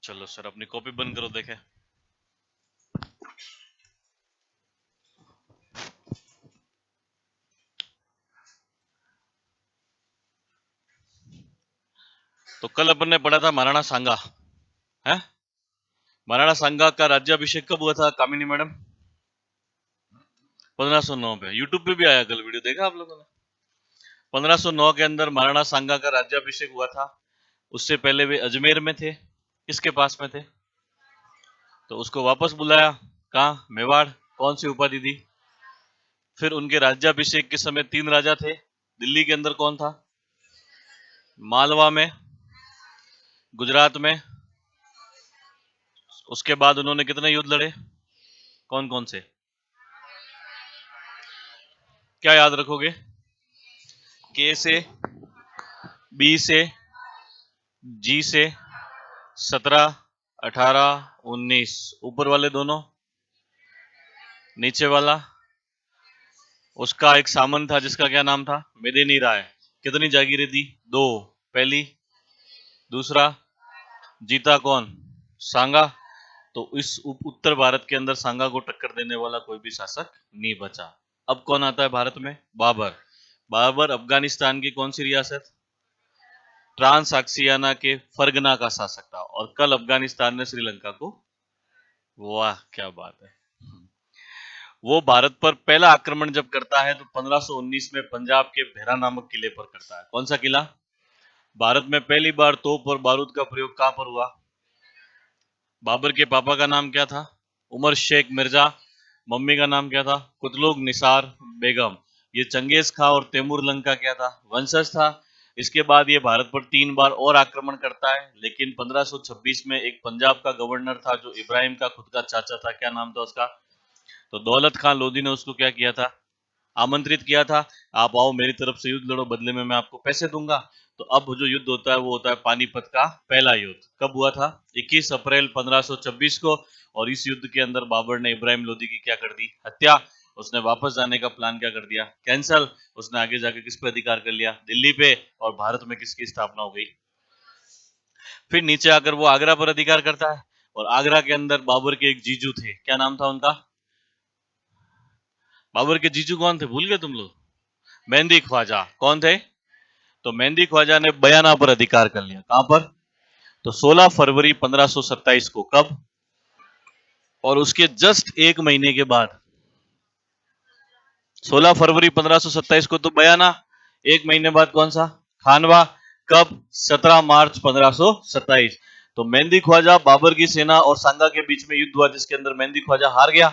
चलो सर अपनी कॉपी बंद करो देखे। तो कल अपन ने पढ़ा था महाराणा सांगा है। महाराणा सांगा का राज्याभिषेक कब हुआ था कामिनी मैडम? 1509 पे। यूट्यूब पे भी आया कल वीडियो, देखा आप लोगों ने? 1509 के अंदर महाराणा सांगा का राज्याभिषेक हुआ था। उससे पहले वे अजमेर में थे। किसके पास में थे? तो उसको वापस बुलाया। कहाँ? मेवाड़। कौन सी उपाधि दी? फिर उनके राज्याभिषेक के समय 3 राजा थे। दिल्ली के अंदर कौन था? मालवा में, गुजरात में। उसके बाद उन्होंने कितने युद्ध लड़े? कौन कौन से? क्या याद रखोगे? के से, बी से, जी से, 17, 18, 19। ऊपर वाले दोनों, नीचे वाला। उसका एक सामंत था जिसका क्या नाम था? मेदिनी राय। कितनी जागीरें दी? 2। पहली, दूसरा। जीता कौन? सांगा। तो इस उत्तर भारत के अंदर सांगा को टक्कर देने वाला कोई भी शासक नहीं बचा। अब कौन आता है भारत में? बाबर। बाबर अफगानिस्तान की कौन सी रियासत? ट्रांस के फरगना का शासक था। और कल अफगानिस्तान ने श्रीलंका को, वाह क्या बात है, वो भारत पर पहला आक्रमण जब करता है तो 1519 में पंजाब के भेरा नामक किले पर करता है। कौन सा किला? भारत में पहली बार तोप और बारूद का प्रयोग कहां पर हुआ? बाबर के पापा का नाम क्या था? उमर शेख मिर्जा। मम्मी का नाम क्या था? कुतलुग निसार बेगम। ये चंगेज खां और तैमूर लंग का क्या था? वंशज था। इसके बाद ये भारत पर 3 बार और आक्रमण करता है, लेकिन 1526 में एक पंजाब का गवर्नर था जो इब्राहिम का खुद का चाचा था। क्या नाम था उसका? तो दौलत खां लोधी ने उसको क्या किया था? आमंत्रित किया था, आप आओ मेरी तरफ से युद्ध लड़ो, बदले में मैं आपको पैसे दूंगा। तो अब जो युद्ध होता है वो होता है पानीपत का पहला युद्ध। कब हुआ था? 21 अप्रैल 1526 को। और इस युद्ध के अंदर बाबर ने इब्राहिम लोदी की क्या कर दी? हत्या। उसने वापस जाने का प्लान क्या कर दिया? कैंसल। उसने आगे जाके किस पे अधिकार कर लिया? दिल्ली पे। और भारत में किसकी स्थापना हो गई? फिर नीचे आकर वो आगरा पर अधिकार करता है। और आगरा के अंदर बाबर के एक जीजू थे, क्या नाम था उनका? बाबर के जीजू कौन थे, भूल गए तुम लोग? मेहंदी ख्वाजा। कौन थे? तो मेहंदी ख्वाजा ने बयाना पर अधिकार कर लिया। कहां पर? तो 16 फरवरी 1527 को। कब? और उसके जस्ट एक महीने के बाद, 16 फरवरी 1527 को तो बयाना, एक महीने बाद कौन सा? खानवा। कब? 17 मार्च 1527। तो मेहंदी ख्वाजा, बाबर की सेना और सांगा के बीच में युद्ध हुआ, जिसके अंदर मेहंदी ख्वाजा हार गया।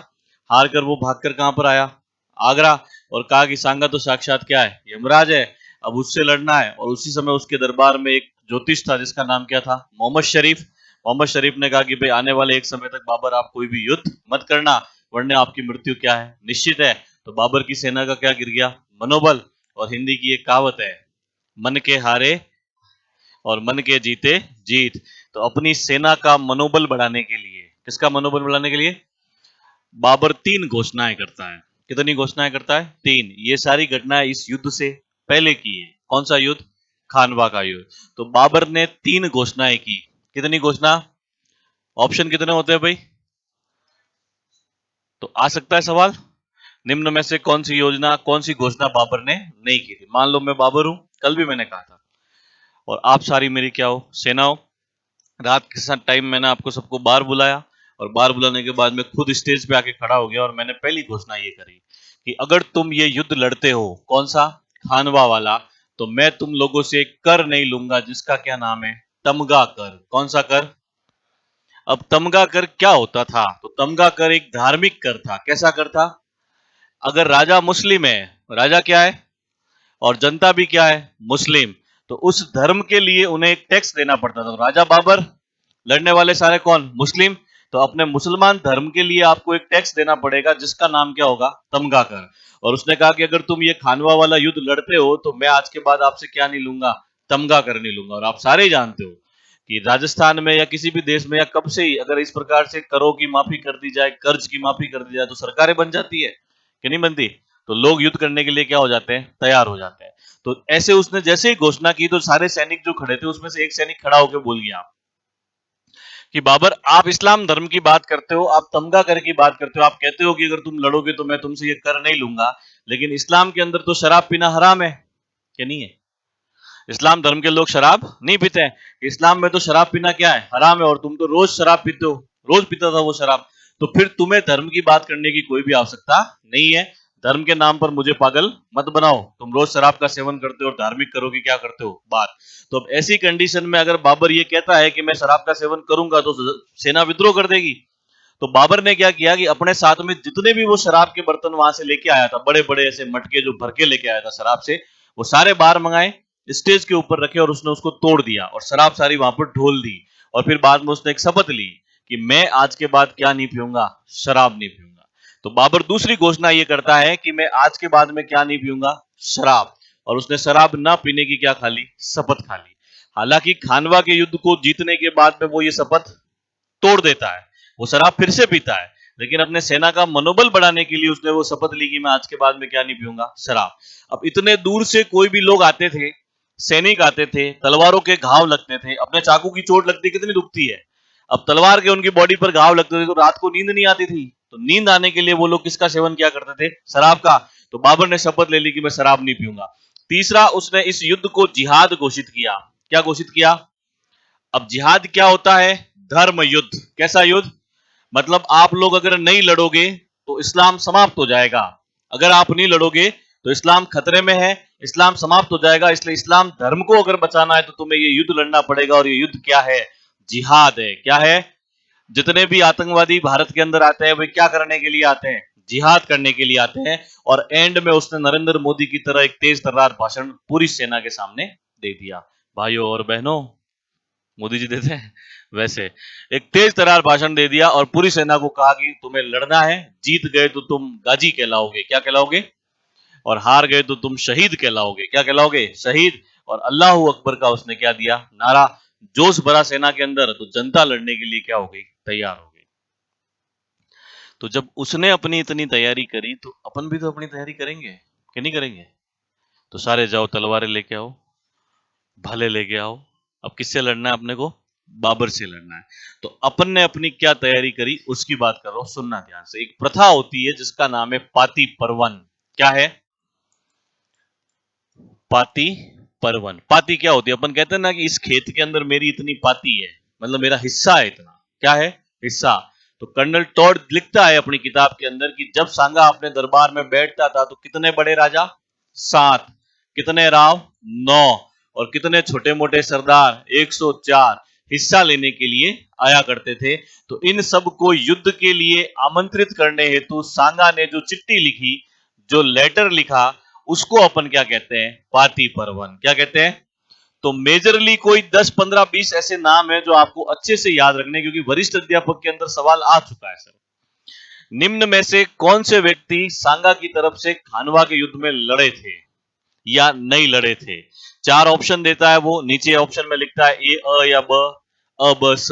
हार कर वो भागकर कहां पर आया? आगरा। और कहा कि सांगा तो साक्षात क्या है? यमराज है। अब उससे लड़ना है। और उसी समय उसके दरबार में एक ज्योतिष था जिसका नाम क्या था? मोहम्मद शरीफ। मोहम्मद शरीफ ने कहा कि भाई आने वाले एक समय तक बाबर आप कोई भी युद्ध मत करना, वरना आपकी मृत्यु क्या है? निश्चित है। तो बाबर की सेना का क्या गिर गया? मनोबल। और हिंदी की एक कहावत है, मन के हारे और मन के जीते जीत। तो अपनी सेना का मनोबल बढ़ाने के लिए, किसका मनोबल बढ़ाने के लिए? बाबर 3 घोषणाएं करता है। कितनी घोषणाएं करता है? 3। ये सारी घटनाएं इस युद्ध से पहले की है। कौन सा युद्ध? खानवा का युद्ध। तो बाबर ने 3 घोषणाएं की। कितनी घोषणा? ऑप्शन कितने होते हैं भाई? तो आ सकता है सवाल, निम्न में से कौन सी योजना, कौन सी घोषणा बाबर ने नहीं की थी? मान लो मैं बाबर हूं, कल भी मैंने कहा था, और आप सारी मेरी क्या हो? सेना हो। रात के साथ टाइम मैंने आपको सबको बाहर बुलाया, और बाहर बुलाने के बाद मैं खुद स्टेज पे आके खड़ा हो गया, और मैंने पहली घोषणा ये करी कि अगर तुम ये युद्ध लड़ते हो, कौन सा? खानवा वाला, तो मैं तुम लोगों से कर नहीं लूंगा, जिसका क्या नाम है? तमगा कर। कौन सा कर? अब तमगा कर क्या होता था? तो तमगा कर एक धार्मिक कर था। कैसा कर था? अगर राजा मुस्लिम है, राजा क्या है और जनता भी क्या है? मुस्लिम, तो उस धर्म के लिए उन्हें एक टैक्स देना पड़ता था। तो राजा बाबर, लड़ने वाले सारे कौन? मुस्लिम। तो अपने मुसलमान धर्म के लिए आपको एक टैक्स देना पड़ेगा, जिसका नाम क्या होगा? तमगा कर। और उसने कहा कि अगर तुम ये खानवा वाला युद्ध लड़ते हो तो मैं आज के बाद आपसे क्या नहीं लूंगा? तमगा कर नहीं लूंगा। और आप सारे ही जानते हो कि राजस्थान में या किसी भी देश में या कब से ही अगर इस प्रकार से करों की माफी कर दी जाए, कर्ज की माफी कर दी जाए, तो सरकारें बन जाती है कि नहीं बनती? तो लोग युद्ध करने के लिए क्या हो जाते हैं? तैयार हो जाते हैं। तो ऐसे उसने जैसे ही घोषणा की तो सारे सैनिक जो खड़े थे उसमें से एक सैनिक खड़ा होकर बोल गया कि बाबर आप इस्लाम धर्म की बात करते हो, आप तमगा कर की बात करते हो, आप कहते हो कि अगर तुम लड़ोगे तो मैं तुमसे ये कर नहीं लूंगा, लेकिन इस्लाम के अंदर तो शराब पीना हराम है कि नहीं है? इस्लाम धर्म के लोग शराब नहीं पीते हैं। इस्लाम में तो शराब पीना क्या है, हराम है, और तुम तो रोज शराब पीते हो, रोज पीता था वो शराब। तो फिर तुम्हें धर्म की बात करने की कोई भी आवश्यकता नहीं है। धर्म के नाम पर मुझे पागल मत बनाओ, तुम रोज शराब का सेवन करते हो और धार्मिक करोगे क्या करते हो बात। तो अब ऐसी कंडीशन में अगर बाबर ये कहता है कि मैं शराब का सेवन करूंगा तो सेना विद्रोह कर देगी। तो बाबर ने क्या किया कि अपने साथ में जितने भी वो शराब के बर्तन वहां से लेके आया था, बड़े बड़े ऐसे मटके जो भर के लेके आया था शराब से, वो सारे बाहर मंगाए, स्टेज के ऊपर रखे और उसने उसको तोड़ दिया और शराब सारी वहां पर ढोल दी। और फिर बाद में उसने एक शपथ ली कि मैं आज के बाद क्या नहीं पीऊंगा, शराब नहीं पीऊंगा। तो बाबर दूसरी घोषणा ये करता है कि मैं आज के बाद में क्या नहीं पीऊंगा, शराब। और उसने शराब ना पीने की क्या खा ली, शपथ खा ली। हालांकि खानवा के युद्ध को जीतने के बाद में वो ये शपथ तोड़ देता है, वो शराब फिर से पीता है, लेकिन अपने सेना का मनोबल बढ़ाने के लिए उसने वो शपथ ली कि मैं आज के बाद में क्या नहीं पीऊंगा, शराब। अब इतने दूर से कोई भी लोग आते थे, सैनिक आते थे, तलवारों के घाव लगते थे, अपने चाकू की चोट लगती कितनी दुखती है। अब तलवार के उनकी बॉडी पर घाव लगते थे तो रात को नींद नहीं आती थी, तो नींद आने के लिए वो लोग किसका सेवन किया करते थे, शराब का। तो बाबर ने शपथ ले ली कि मैं शराब नहीं पीऊंगा। तीसरा, उसने इस युद्ध को जिहाद घोषित किया। क्या घोषित किया? अब जिहाद क्या होता है? धर्म युद्ध। कैसा युद्ध? मतलब आप लोग अगर नहीं लड़ोगे तो इस्लाम समाप्त हो जाएगा, अगर आप नहीं लड़ोगे तो इस्लाम खतरे में है, इस्लाम समाप्त हो जाएगा। इसलिए इस्लाम धर्म को अगर बचाना है तो तुम्हें ये युद्ध लड़ना पड़ेगा। और ये युद्ध क्या है? जिहाद है। क्या है? जितने भी आतंकवादी भारत के अंदर आते हैं वे क्या करने के लिए आते हैं? जिहाद करने के लिए आते हैं। और एंड में उसने नरेंद्र मोदी की तरह एक तेज तर्रार भाषण पूरी सेना के सामने दे दिया। भाइयों और बहनों, मोदी जी देते हैं वैसे एक तेज तर्रार भाषण दे दिया और पूरी सेना को कहा कि तुम्हें लड़ना है, जीत गए तो तुम गाजी कहलाओगे, क्या कहलाओगे, और हार गए तो तुम शहीद कहलाओगे, क्या कहलाओगे, शहीद। और अल्लाह अकबर का उसने क्या दिया, नारा। जोश भरा सेना के अंदर, तो जनता लड़ने के लिए क्या हो गई, तैयार हो गई। तो जब उसने अपनी इतनी तैयारी करी तो अपन भी तो अपनी तैयारी करेंगे कि नहीं करेंगे? तो सारे जाओ तलवारें लेके आओ, भाले लेके आओ। अब किससे लड़ना है अपने को? बाबर से लड़ना है। तो अपन ने अपनी क्या तैयारी करी उसकी बात कर रहा हूं, सुनना ध्यान से। एक प्रथा होती है जिसका नाम है पाती परवन। क्या है? पाती परवन। पाती क्या होती है? अपन कहते हैं ना कि इस खेत के अंदर मेरी इतनी पाती है, मतलब मेरा हिस्सा है इतना। क्या है? हिस्सा। तो कर्नल टॉड लिखता है अपनी किताब के अंदर कि जब सांगा अपने दरबार में बैठता था तो कितने बड़े राजा, 7, कितने राव, 9, और कितने छोटे मोटे सरदार, 104 हिस्सा लेने के लिए आया करते थे। तो इन सब को युद्ध के लिए आमंत्रित करने हेतु सांगा ने जो चिट्ठी लिखी, जो लेटर लिखा, उसको अपन क्या कहते हैं, पाती परवन। क्या कहते हैं? तो मेजरली कोई 10, 15, 20 ऐसे नाम है जो आपको अच्छे से याद रखने, क्योंकि वरिष्ठ अध्यापक के अंदर सवाल आ चुका है सर। निम्न में से कौन से व्यक्ति सांगा की तरफ से खानवा के युद्ध में लड़े थे या नहीं लड़े थे? 4 ऑप्शन देता है वो, नीचे ऑप्शन में लिखता है ए, अ या ब, अ ब स,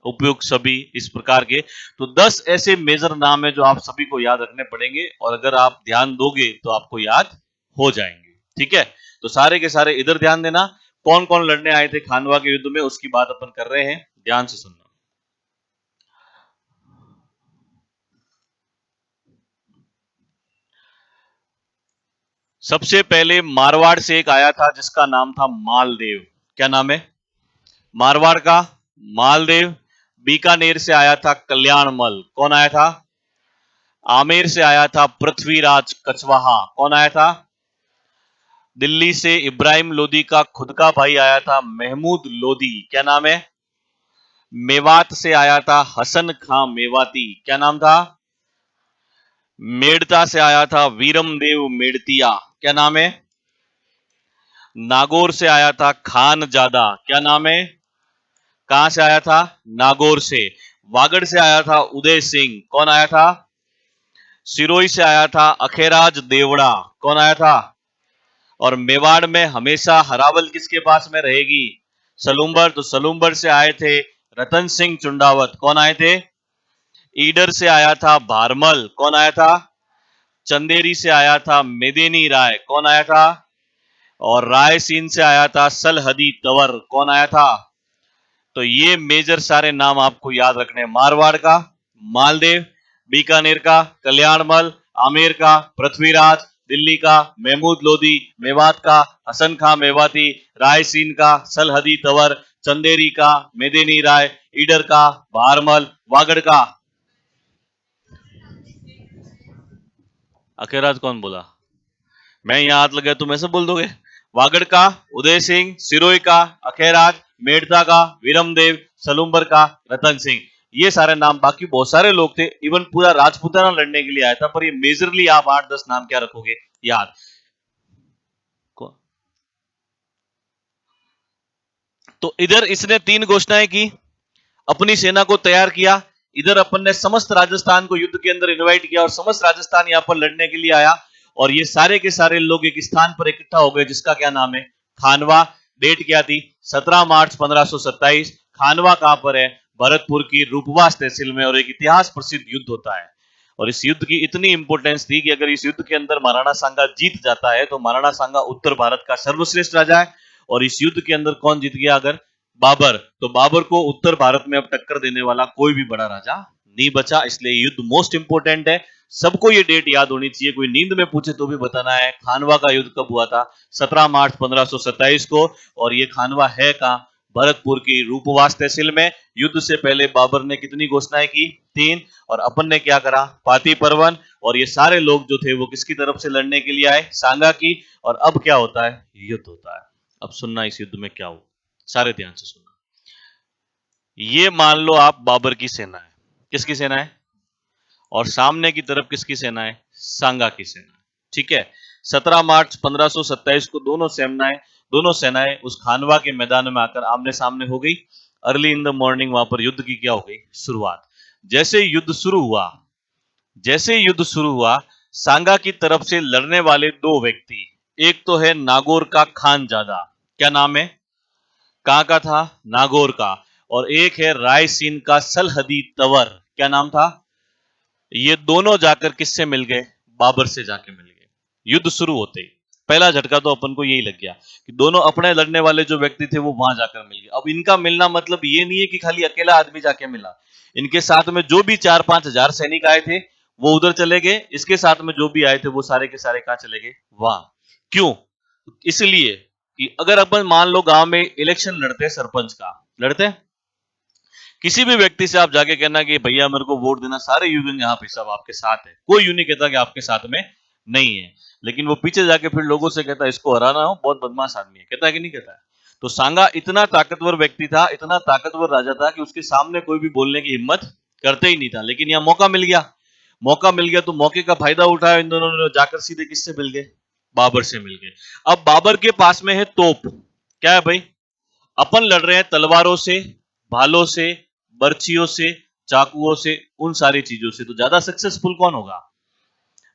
उपयुक्त सभी, इस प्रकार के। तो 10 ऐसे मेजर नाम है जो आप सभी को याद रखने पड़ेंगे, और अगर आप ध्यान दोगे तो आपको याद हो जाएंगे। ठीक है? तो सारे के सारे इधर ध्यान देना। कौन कौन लड़ने आए थे खानवा के युद्ध में उसकी बात अपन कर रहे हैं, ध्यान से सुनना। सबसे पहले मारवाड़ से एक आया था जिसका नाम था मालदेव। क्या नाम है? मारवाड़ का मालदेव। बीकानेर से आया था कल्याणमल। कौन आया था? आमेर से आया था पृथ्वीराज कछवाहा। कौन आया था? दिल्ली से इब्राहिम लोदी का खुद का भाई आया था महमूद लोदी। क्या नाम है? मेवात से आया था हसन खां मेवाती। क्या नाम था? मेड़ता से आया था वीरम देव मेड़तिया। क्या नाम है? नागौर से आया था खान जादा। क्या नाम है? कहां से आया था? नागौर से। वागड़ से आया था उदय सिंह। कौन आया था? सिरोही से आया था अखेराज देवड़ा। कौन आया था? और मेवाड़ में हमेशा हरावल किसके पास में रहेगी? सलूम्बर। तो सलूम्बर से आए थे रतन सिंह चुंडावत। कौन आए थे? ईडर से आया था भारमल। कौन आया था? चंदेरी से आया था मेदेनी राय। कौन आया था? और रायसीन से आया था सलहदी तंवर। कौन आया था? तो ये मेजर सारे नाम आपको याद रखने हैं। मारवाड़ का मालदेव, बीकानेर का कल्याणमल, आमेर का पृथ्वीराज, दिल्ली का महमूद लोधी, मेवात का हसन खां मेवाती, रायसीन का सलहदी तंवर, चंदेरी का मेदिनी राय, ईडर का भारमल, वागड़ का अखेराज कौन बोला? मैं यहां हाथ लगा तुम ऐसे बोल दोगे? वागड़ का उदय सिंह, सिरोही का अखेराज, मेड़ता का वीरमदेव, सलूम्बर का रतन सिंह। ये सारे नाम, बाकी बहुत सारे लोग थे, इवन पूरा राजपूताना लड़ने के लिए आया था, पर ये मेजरली आप 8-10 नाम क्या रखोगे याद। तो इधर इसने 3 घोषणाएं की, अपनी सेना को तैयार किया, इधर अपन ने समस्त राजस्थान को युद्ध के अंदर इनवाइट किया और समस्त राजस्थान यहां पर लड़ने के लिए आया, और ये सारे के सारे लोग एक स्थान पर इकट्ठा हो गए जिसका क्या नाम है? खानवा। डेट क्या थी? 17 मार्च 1527। खानवा कहां पर है? भरतपुर की रूपवास तहसील में, और एक इतिहास प्रसिद्ध युद्ध होता है। और इस युद्ध की इतनी इंपोर्टेंस थी कि अगर इस युद्ध के अंदर महाराणा सांगा जीत जाता है तो महाराणा सांगा उत्तर भारत का सर्वश्रेष्ठ राजा है, और इस युद्ध के अंदर कौन जीत गया? अगर बाबर, तो बाबर को उत्तर भारत में अब टक्कर देने वाला कोई भी बड़ा राजा नहीं बचा, इसलिए युद्ध मोस्ट इंपोर्टेंट है। सबको ये डेट याद होनी चाहिए, कोई नींद में पूछे तो भी बताना है। खानवा का युद्ध कब हुआ था? 17 मार्च 1527 को, और ये खानवा है कहां? भरतपुर की रूपवास तहसील में। युद्ध से पहले बाबर ने कितनी घोषणाएं की? 3। और अपन ने क्या करा? पाती परवन। और ये सारे लोग जो थे वो किसकी तरफ से लड़ने के लिए आए? सांगा की। और अब क्या होता है? युद्ध होता है। अब सुनना इस युद्ध में क्या हुआ, सारे ध्यान से सुनना। ये मान लो आप बाबर की सेना है, किसकी सेना है? और सामने की तरफ किसकी सेना है? सांगा की सेना। ठीक है। 17 मार्च 1527 को दोनों सेनाएं उस खानवा के मैदान में आकर आमने सामने हो गई। अर्ली इन द मॉर्निंग वहां पर युद्ध की क्या हो गई? शुरुआत। जैसे युद्ध शुरू हुआ, सांगा की तरफ से लड़ने वाले 2 व्यक्ति, एक तो है नागौर का खानजादा, क्या नाम है? कहां का था? नागौर का। और एक है रायसीन का सलहदी तंवर, क्या नाम था? ये दोनों जाकर किससे मिल गए? बाबर से जाके मिल गए। युद्ध शुरू होते ही पहला झटका तो अपन को यही लग गया कि दोनों अपने लड़ने वाले जो व्यक्ति थे वो वहां जाकर मिल गए। अब इनका मिलना मतलब ये नहीं है कि खाली अकेला आदमी जाके मिला, इनके साथ में जो भी 4-5 हजार सैनिक आए थे वो उधर चले गए, इसके साथ में जो भी आए थे वो सारे के सारे कहां चले गए? वहां। क्यों? इसलिए कि अगर अपन मान लो गांव में इलेक्शन लड़ते, सरपंच का लड़ते, किसी भी व्यक्ति से आप जाके कहना कि भैया मेरे को वोट देना, सारे युवा यहाँ पे सब आपके साथ है, कोई यूं नहीं कहता कि आपके साथ में नहीं है, लेकिन वो पीछे जाके फिर लोगों से कहता है इसको हराना हो, बहुत बदमाश आदमी है, कहता है कि नहीं कहता है? तो सांगा इतना ताकतवर व्यक्ति था, इतना ताकतवर राजा था कि उसके सामने कोई भी बोलने की हिम्मत करते ही नहीं था। लेकिन यहाँ मौका मिल गया तो मौके का फायदा उठाया इन दोनों ने, जाकर सीधे किससे मिल गए? बाबर से मिल गए। अब बाबर के पास में है तोप, क्या है भाई? अपन लड़ रहे हैं तलवारों से, भालों से, बर्छियों से, चाकुओं से, उन सारी चीजों से, तो ज्यादा सक्सेसफुल कौन होगा?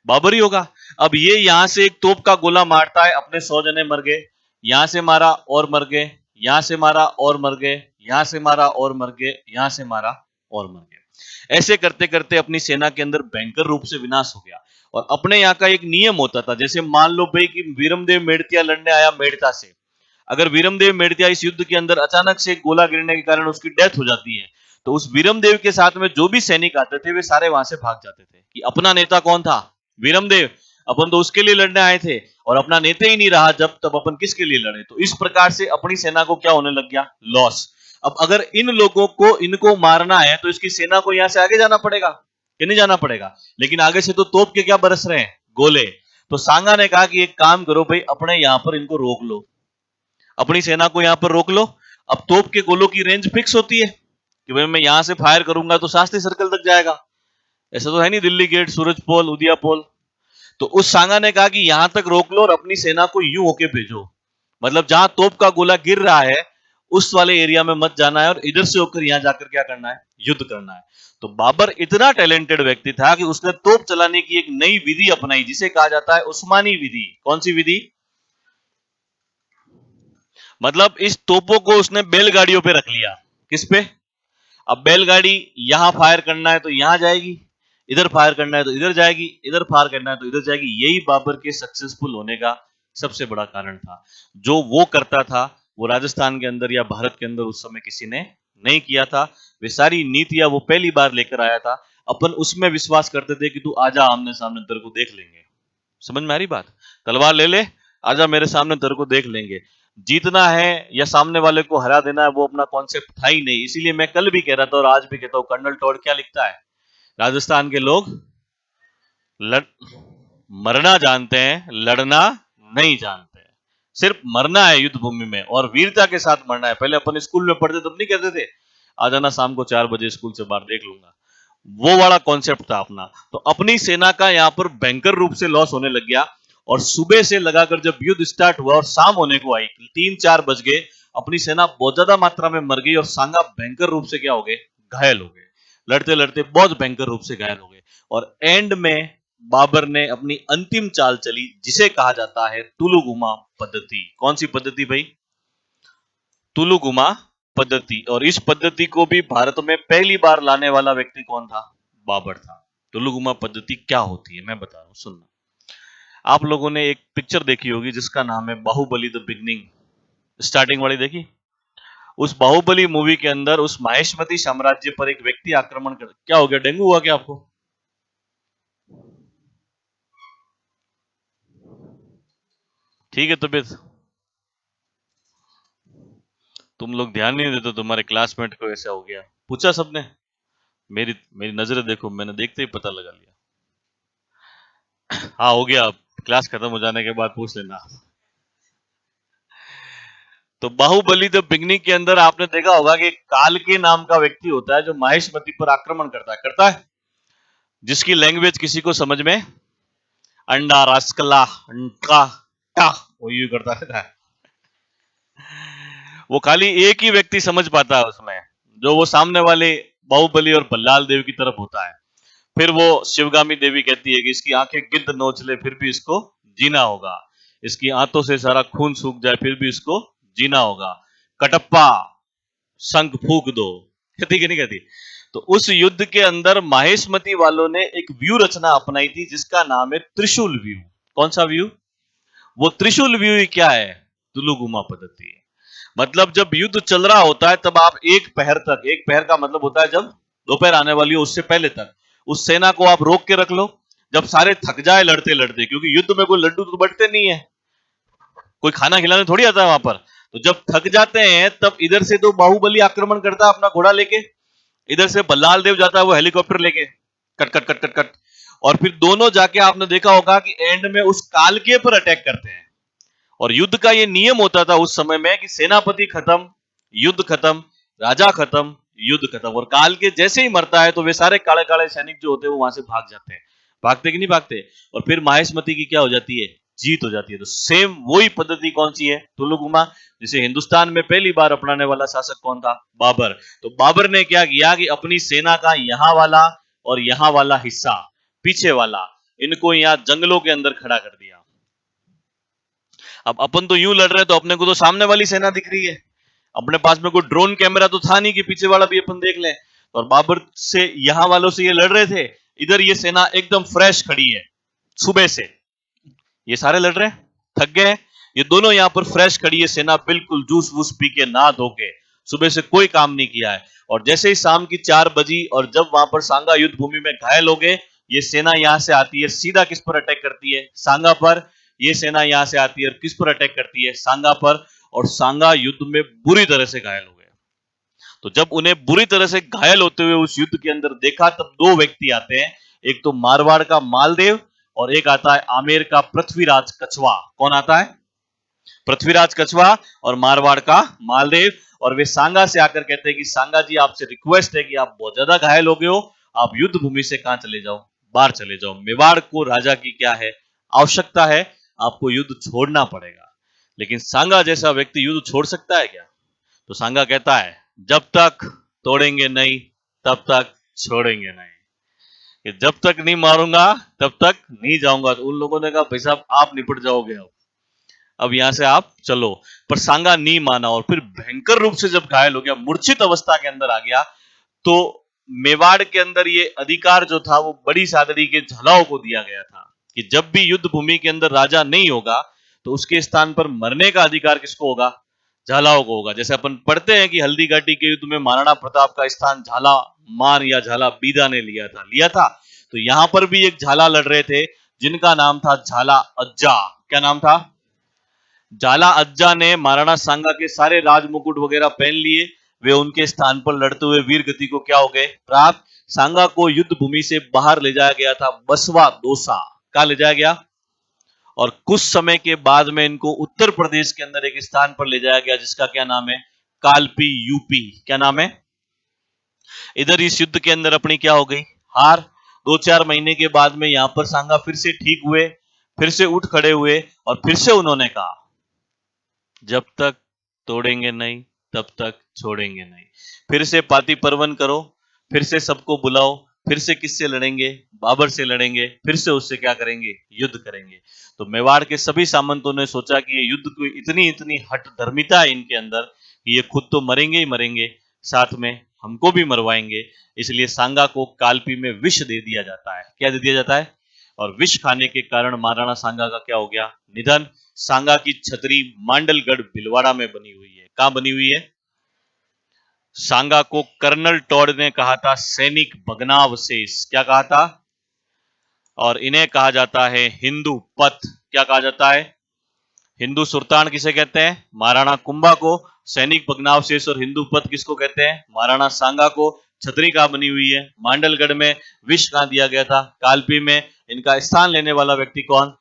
बाबर ही होगा। अब ये यहां से एक तोप का गोला मारता है, अपने 100 जने मर गए, यहां से मारा और मर गए, यहां से मारा और मर गए, यहां से मारा और मर गए, यहां से मारा और मर गए। ऐसे करते करते अपनी सेना के अंदर भयंकर रूप से विनाश हो गया। और अपने यहाँ का एक नियम होता था, जैसे मान लो भाई कि वीरमदेव मेड़तिया लड़ने आया मेड़ता से, अगर वीरमदेव मेड़तिया इस युद्ध के अंदर अचानक से गोला गिरने के कारण उसकी डेथ हो जाती है, तो उस वीरमदेव के साथ में जो भी सैनिक आते थे वे सारे वहां से भाग जाते थे। कि अपना नेता कौन था? वीरमदेव। अपन तो उसके लिए लड़ने आए थे, और अपना नेता ही नहीं रहा जब, तब अपन किसके लिए लड़े? तो इस प्रकार से अपनी सेना को क्या होने लग गया? लॉस। अब अगर इन लोगों को इनको मारना है तो इसकी सेना को यहां से आगे जाना पड़ेगा कि नहीं जाना पड़ेगा? लेकिन आगे से तो तोप के क्या बरस रहे हैं? गोले। तो सांगा ने कहा कि एक काम करो भाई, अपने यहां पर इनको रोक लो, अपनी सेना को यहां पर रोक लो। अब तोप के गोलों की रेंज फिक्स होती है कि भाई मैं यहां से फायर करूंगा तो शास्त्री सर्कल तक जाएगा, ऐसा तो है नहीं दिल्ली गेट, सूरज पोल, उदिया पोल। तो उस सांगा ने कहा कि यहां तक रोक लो और अपनी सेना को यूं होके भेजो, मतलब जहां तोप का गोला गिर रहा है उस वाले एरिया में मत जाना है, और इधर से होकर यहां जाकर क्या करना है? युद्ध करना है। तो बाबर इतना टैलेंटेड व्यक्ति था कि उसने तोप चलाने की एक नई विधि अपनाई जिसे कहा जाता है उस्मानी विधि। कौन सी विधि? मतलब इस तोपों को उसने बैलगाड़ियों पे रख लिया। किस पे? अब बैलगाड़ी यहां फायर करना है तो यहां जाएगी, इधर फायर करना है तो इधर जाएगी, इधर फायर करना है तो इधर जाएगी। यही बाबर के सक्सेसफुल होने का सबसे बड़ा कारण था। जो वो करता था वो राजस्थान के अंदर या भारत के अंदर उस समय किसी ने नहीं किया था, वे सारी नीतियां वो पहली बार लेकर आया था। अपन उसमें विश्वास करते थे कि तू आजा आमने सामने, तेरे को देख लेंगे। समझ में आ रही बात? तलवार ले ले, आजा मेरे सामने, तेरे को देख लेंगे। जीतना है या सामने वाले को हरा देना है, वो अपना कॉन्सेप्ट था ही नहीं। इसीलिए मैं कल भी कह रहा था और आज भी कहता हूं, कर्नल टॉड क्या लिखता है, राजस्थान के लोग लड़ मरना जानते हैं, लड़ना नहीं जानते हैं। सिर्फ मरना है युद्ध भूमि में, और वीरता के साथ मरना है। पहले अपन स्कूल में पढ़ते तब नहीं कहते थे, आ जाना शाम को 4 बजे स्कूल से बाहर, देख लूंगा। वो वाला कॉन्सेप्ट था अपना। तो अपनी सेना का यहाँ पर भयंकर रूप से लॉस होने लग गया, और सुबह से लगाकर जब युद्ध स्टार्ट हुआ और शाम होने को आई, 3-4 बज गए, अपनी सेना बहुत ज्यादा मात्रा में मर गई, और सांगा भयंकर रूप से क्या हो गए, घायल हो गए। लड़ते लड़ते बहुत भयंकर रूप से घायल हो गए। और एंड में बाबर ने अपनी अंतिम चाल चली, जिसे कहा जाता है तुलुगुमा पद्धति। कौन सी पद्धति भाई? तुलुगुमा पद्धति। और इस पद्धति को भी भारत में पहली बार लाने वाला व्यक्ति कौन था? बाबर था। तुलुगुमा पद्धति क्या होती है मैं बता रहा हूं, सुनना। आप लोगों ने एक पिक्चर देखी होगी जिसका नाम है बाहुबली द बिगनिंग, स्टार्टिंग वाली देखी? उस बाहुबली मूवी के अंदर उस माहेशमती साम्राज्य पर एक व्यक्ति आक्रमण कर, क्या हो गया, डेंगू हुआ क्या आपको? ठीक है तबीयत? तुम लोग ध्यान नहीं देते, तुम्हारे क्लासमेट को ऐसा हो गया, पूछा सबने? मेरी मेरी नजरें देखो, मैंने देखते ही पता लगा लिया। हाँ हो गया, क्लास खत्म हो जाने के बाद पूछ लेना। तो बाहुबली द बिगनिंग के अंदर आपने देखा होगा कि काल के नाम का व्यक्ति होता है जो माहेशमती पर आक्रमण करता है, जिसकी लैंग्वेज किसी को समझ में, अंडा रास्कला अंका टा, वो यूं करता रहता है। वो खाली एक ही व्यक्ति समझ पाता है उसमें, जो वो सामने वाले बाहुबली और बल्लाल देव की तरफ होता है। फिर वो शिवगामी देवी कहती है कि इसकी आंखें गिद्ध नोच ले फिर भी इसको जीना होगा, इसकी आंतों से सारा खून सूख जाए फिर भी इसको जीना होगा, कटप्पा शंख फूक दो, कहती कि नहीं कहती? तो उस युद्ध के अंदर माहेशमती वालों ने एक व्यू रचना अपनाई थी जिसका नाम है त्रिशूल व्यू। कौन सा व्यू? वो त्रिशूल व्यू क्या है? तुलुगुमा पद्धति। मतलब जब युद्ध चल रहा होता है तब आप एक पहर तक, एक पहर का मतलब होता है जब दोपहर आने वाली हो उससे पहले तक, उस सेना को आप रोक के रख लो। जब सारे थक जाए लड़ते लड़ते, क्योंकि युद्ध में कोई लड्डू तो बटते नहीं है, कोई खाना खिलाने थोड़ी आता है वहां पर, तो जब थक जाते हैं तब इधर से तो बाहुबली आक्रमण करता है अपना घोड़ा लेके, इधर से बल्लाल देव जाता है वो हेलीकॉप्टर लेके, cut cut cut cut cut, और फिर दोनों जाके आपने देखा होगा कि एंड में उस कालके पर अटैक करते हैं। और युद्ध का ये नियम होता था उस समय में कि सेनापति खत्म, युद्ध खत्म, राजा खत्म, युद्ध खत्म। और काल के जैसे ही मरता है तो वे सारे काले काले सैनिक जो होते हैं वो वहां से भाग जाते हैं। भागते कि नहीं भागते? और फिर माहेशमती की क्या हो जाती है? जीत हो जाती है। तो सेम वही पद्धति कौन सी है? तुलुगुमा, जिसे हिंदुस्तान में पहली बार अपनाने वाला शासक कौन था? बाबर। तो बाबर ने क्या किया कि अपनी सेना का यहां वाला और यहां वाला हिस्सा, पीछे वाला, इनको यहां जंगलों के अंदर खड़ा कर दिया। अब अपन तो यूं लड़ रहे हैं तो अपने को तो सामने वाली सेना दिख रही है, अपने पास में कोई ड्रोन कैमरा तो था नहीं कि पीछे वाला भी अपन देख लें। और बाबर से यहां वालों से ये लड़ रहे थे, इधर ये सेना एकदम फ्रेश खड़ी है, सुबह से ये सारे लड़ रहे हैं, थक गए, ये दोनों यहां पर फ्रेश खड़ी है सेना, बिल्कुल जूस वूस पी के नहा धो के, सुबह से कोई काम नहीं किया है। और जैसे ही शाम की 4 बजी और जब वहां पर सांगा युद्ध भूमि में घायल हो गए, ये सेना यहां से आती है, सीधा किस पर अटैक करती है? सांगा पर। ये सेना यहां से आती है और किस पर अटैक करती है? सांगा पर। और सांगा युद्ध में बुरी तरह से घायल हो गए। तो जब उन्हें बुरी तरह से घायल होते हुए उस युद्ध के अंदर देखा, तब 2 व्यक्ति आते हैं, एक तो मारवाड़ का मालदेव और एक आता है आमेर का पृथ्वीराज कछवा। कौन आता है? पृथ्वीराज कछवा और मारवाड़ का मालदेव। और वे सांगा से आकर कहते हैं कि सांगा जी आपसे रिक्वेस्ट है कि आप बहुत ज्यादा घायल हो गए हो, आप युद्ध भूमि से कहां चले जाओ, बाहर चले जाओ, मेवाड़ को राजा की क्या है, आवश्यकता है, आपको युद्ध छोड़ना पड़ेगा। लेकिन सांगा जैसा व्यक्ति युद्ध छोड़ सकता है क्या? तो सांगा कहता है जब तक तोड़ेंगे नहीं तब तक छोड़ेंगे नहीं, कि जब तक नहीं मारूंगा तब तक नहीं जाऊंगा। तो उन लोगों ने कहा भाई साहब आप निपट जाओगे, अब यहां से आप चलो। पर सांगा नहीं माना, और फिर भयंकर रूप से जब घायल हो गया, मूर्छित अवस्था के अंदर आ गया, तो मेवाड़ के अंदर ये अधिकार जो था वो बड़ी सादड़ी के झलाओं को दिया गया था कि जब भी युद्ध भूमि के अंदर राजा नहीं होगा तो उसके स्थान पर मरने का अधिकार किसको होगा? झालाओं को होगा। जैसे अपन पढ़ते हैं कि हल्दी घाटी के युद्ध में महाराणा प्रताप का स्थान झाला मान या झाला बीदा ने लिया था। तो यहां पर भी एक झाला लड़ रहे थे जिनका नाम था झाला अज्जा। क्या नाम था? झाला अज्जा ने महाराणा सांगा के सारे राज मुकुट वगैरह पहन लिए। वे उनके स्थान पर लड़ते हुए वीर गति को क्या हो गए? प्राप्त। सांगा को युद्ध भूमि से बाहर ले जाया गया था बसवा दोसा। कहा ले जाया गया? और कुछ समय के बाद में इनको उत्तर प्रदेश के अंदर एक स्थान पर ले जाया गया जिसका क्या नाम है? कालपी यूपी। क्या नाम है? इधर इस युद्ध के अंदर अपनी क्या हो गई? हार। 2-4 महीने के बाद में यहां पर सांगा फिर से ठीक हुए, फिर से उठ खड़े हुए और फिर से उन्होंने कहा जब तक तोड़ेंगे नहीं तब तक छोड़ेंगे नहीं। फिर से पाती परवन करो, फिर से सबको बुलाओ, फिर से किससे लड़ेंगे? बाबर से लड़ेंगे, फिर से उससे क्या करेंगे? युद्ध करेंगे। तो मेवाड़ के सभी सामंतों ने सोचा कि ये युद्ध की इतनी इतनी हट धर्मिता है इनके अंदर कि ये खुद तो मरेंगे ही मरेंगे, साथ में हमको भी मरवाएंगे। इसलिए सांगा को कालपी में विष दे दिया जाता है। क्या दे दिया जाता है? और विष खाने के कारण महाराणा सांगा का क्या हो गया? निधन। सांगा की छतरी मांडलगढ़ भिलवाड़ा में बनी हुई है। कहां बनी हुई है? सांगा को कर्नल टॉड ने कहा था सैनिक भग्नावशेष। क्या कहा था? और इन्हें कहा जाता है हिंदू पथ। क्या कहा जाता है? हिंदू सुल्तान किसे कहते हैं? महाराणा कुंभा को। सैनिक भग्नावशेष और हिंदू पथ किसको कहते हैं? महाराणा सांगा को। छतरी कहां बनी हुई है? मांडलगढ़ में। विष कहां दिया गया था? कालपी में। इनका स्थान लेने वाला व्यक्ति कौन?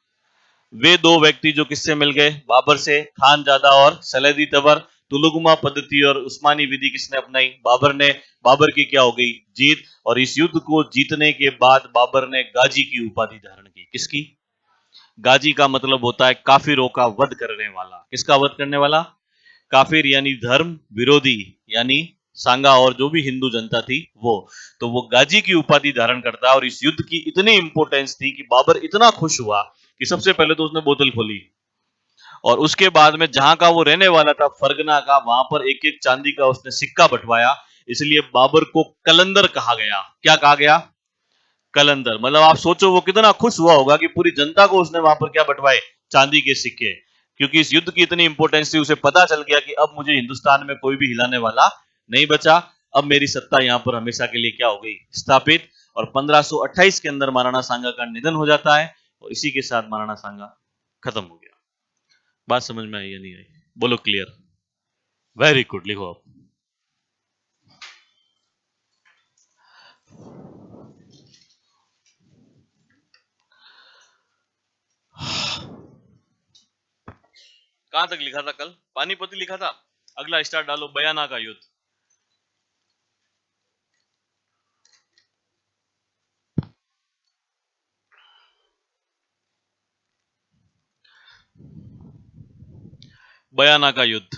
वे दो व्यक्ति जो किससे मिल गए? बाबर से। खानजादा और सलेदी तबर। तुलुगमा पद्धति और उस्मानी विधि किसने अपनाई? बाबर ने। बाबर की क्या हो गई? जीत। और इस युद्ध को जीतने के बाद बाबर ने गाजी की उपाधि धारण की। किसकी? गाजी का मतलब होता है काफिरों का वध करने वाला। किसका वध करने वाला? काफिर यानी धर्म विरोधी, यानी सांगा और जो भी हिंदू जनता थी वो। तो वो गाजी की उपाधि धारण करता है। और इस युद्ध की इतनी इंपोर्टेंस थी कि बाबर इतना खुश हुआ कि सबसे पहले तो उसने बोतल खोली और उसके बाद में जहां का वो रहने वाला था फरगना का, वहां पर एक एक चांदी का उसने सिक्का बंटवाया। इसलिए बाबर को कलंदर कहा गया। क्या कहा गया? कलंदर। मतलब आप सोचो वो कितना खुश हुआ होगा कि पूरी जनता को उसने वहां पर क्या बंटवाए? चांदी के सिक्के। क्योंकि इस युद्ध की इतनी इंपोर्टेंस थी, उसे पता चल गया कि अब मुझे हिंदुस्तान में कोई भी हिलाने वाला नहीं बचा। अब मेरी सत्ता यहां पर हमेशा के लिए क्या हो गई? स्थापित। और 1528 के अंदर महाराणा सांगा का निधन हो जाता है और इसी के साथ महाराणा सांगा खत्म हो गया। बात समझ में आई या नहीं आई? बोलो क्लियर। वेरी गुड, लिखो आप। कहां तक लिखा था कल? पानीपति लिखा था। अगला स्टार्ट डालो, बयाना का युद्ध। बयाना का युद्ध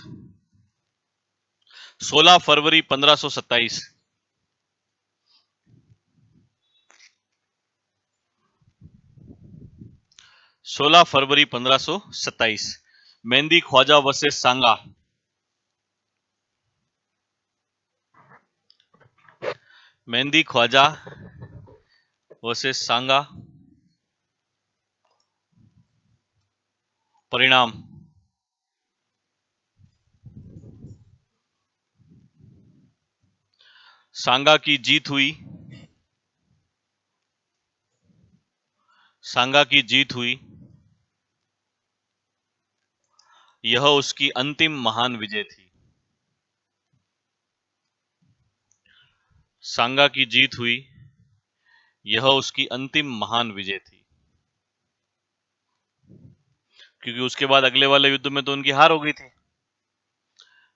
16 फरवरी 1527। 16 फरवरी 1527। मेहंदी ख्वाजा वर्सेस सांगा। मेहंदी ख्वाजा वर्सेस सांगा। परिणाम। सांगा की जीत हुई। सांगा की जीत हुई। यह उसकी अंतिम महान विजय थी। सांगा की जीत हुई। यह उसकी अंतिम महान विजय थी। क्योंकि उसके बाद अगले वाले युद्ध में तो उनकी हार हो गई थी।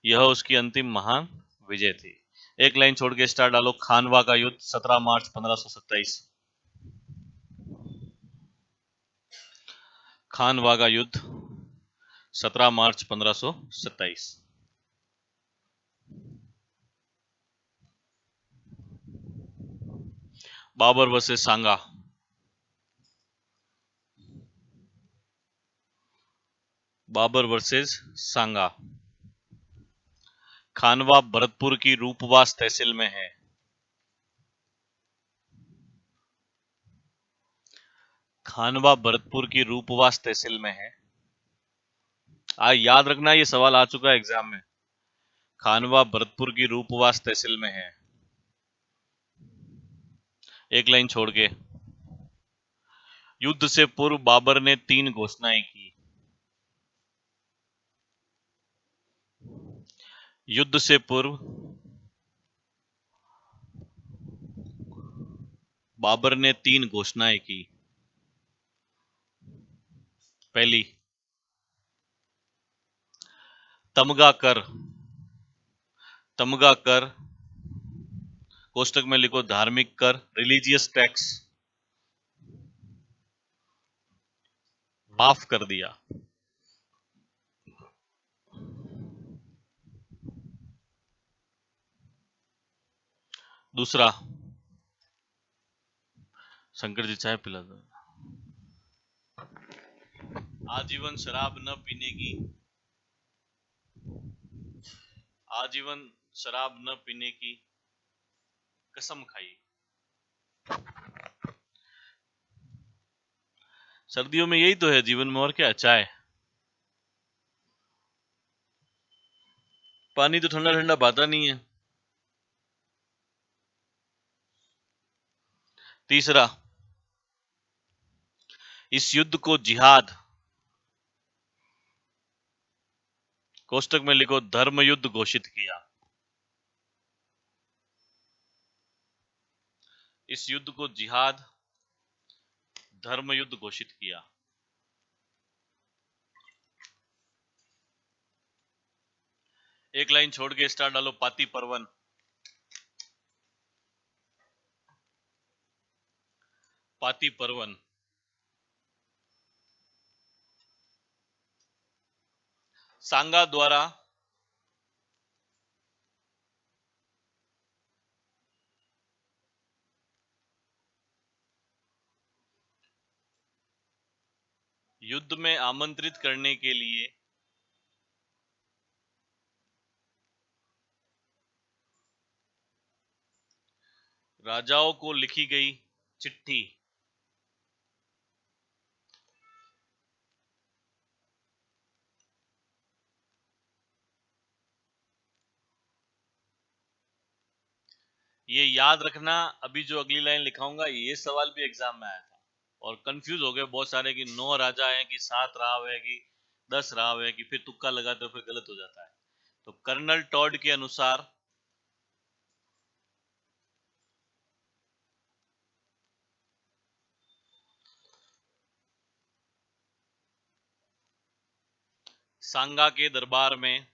यह उसकी अंतिम महान विजय थी। एक लाइन छोड़ के स्टार डालो, खानवा का युद्ध 17 मार्च 1527। खानवा का युद्ध 17 मार्च 1527। बाबर वर्सेस सांगा। बाबर वर्सेस सांगा। खानवा भरतपुर की रूपवास तहसील में है। खानवा भरतपुर की रूपवास तहसील में है। याद रखना, ये सवाल आ चुका है एग्जाम में। खानवा भरतपुर की रूपवास तहसील में है। एक लाइन छोड़ के। युद्ध से पूर्व बाबर ने 3 घोषणाएं की। युद्ध से पूर्व बाबर ने 3 घोषणाएं की। पहली, तमगा कर। तमगा कर, कोष्टक में लिखो धार्मिक कर, रिलीजियस टैक्स, माफ कर दिया। दूसरा, शंकर जी चाय पिला दो। आजीवन शराब न पीने की, आजीवन शराब न पीने की कसम खाई। सर्दियों में यही तो है जीवन में, और क्या, चाय। पानी तो ठंडा ठंडा पाता नहीं है। तीसरा, इस युद्ध को जिहाद, कोष्टक में लिखो धर्म युद्ध घोषित किया। इस युद्ध को जिहाद, धर्म युद्ध घोषित किया। एक लाइन छोड़ के स्टार डालो, पाती परवन। पाती परवन, सांगा द्वारा युद्ध में आमंत्रित करने के लिए राजाओं को लिखी गई चिट्ठी। ये याद रखना, अभी जो अगली लाइन लिखाऊंगा ये सवाल भी एग्जाम में आया था और कंफ्यूज हो गए बहुत सारे कि 9 राजा हैं कि 7 राव है कि 10 राव है, कि फिर तुक्का लगाते हो फिर गलत हो जाता है। तो कर्नल टॉड के अनुसार सांगा के दरबार में,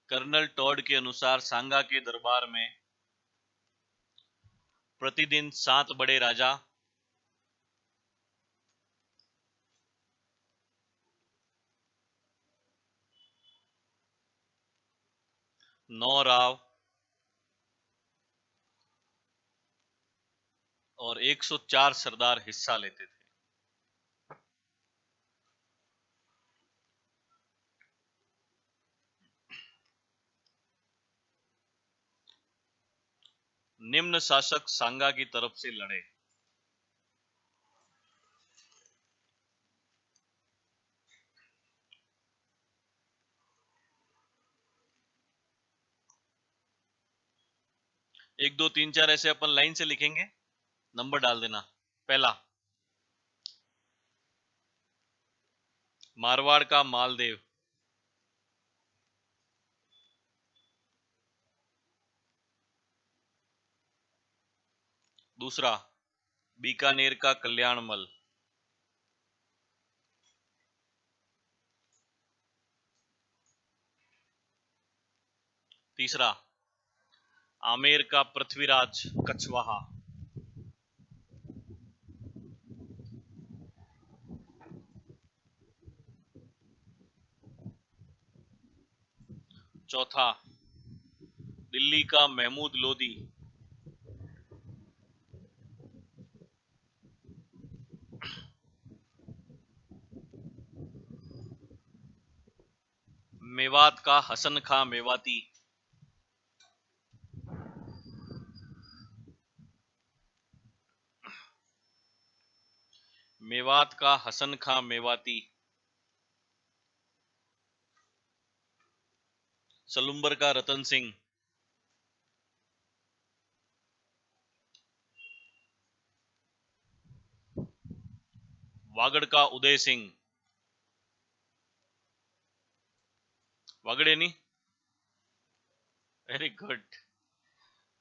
कर्नल टॉड के अनुसार सांगा के दरबार में प्रतिदिन 7 बड़े राजा, 9 राव और 104 सरदार हिस्सा लेते थे। निम्न शासक सांगा की तरफ से लड़े। एक दो तीन चार ऐसे अपन लाइन से लिखेंगे, नंबर डाल देना। पहला, मारवाड़ का मालदेव। दूसरा, बीकानेर का कल्याणमल। तीसरा, आमेर का पृथ्वीराज कछवाहा। चौथा, दिल्ली का महमूद लोदी। मेवात का हसन खां मेवाती। मेवात का हसन खां मेवाती। सलूम्बर का रतन सिंह, वागड़ का उदय सिंह, वागड़े नहीं, वेरी गुड।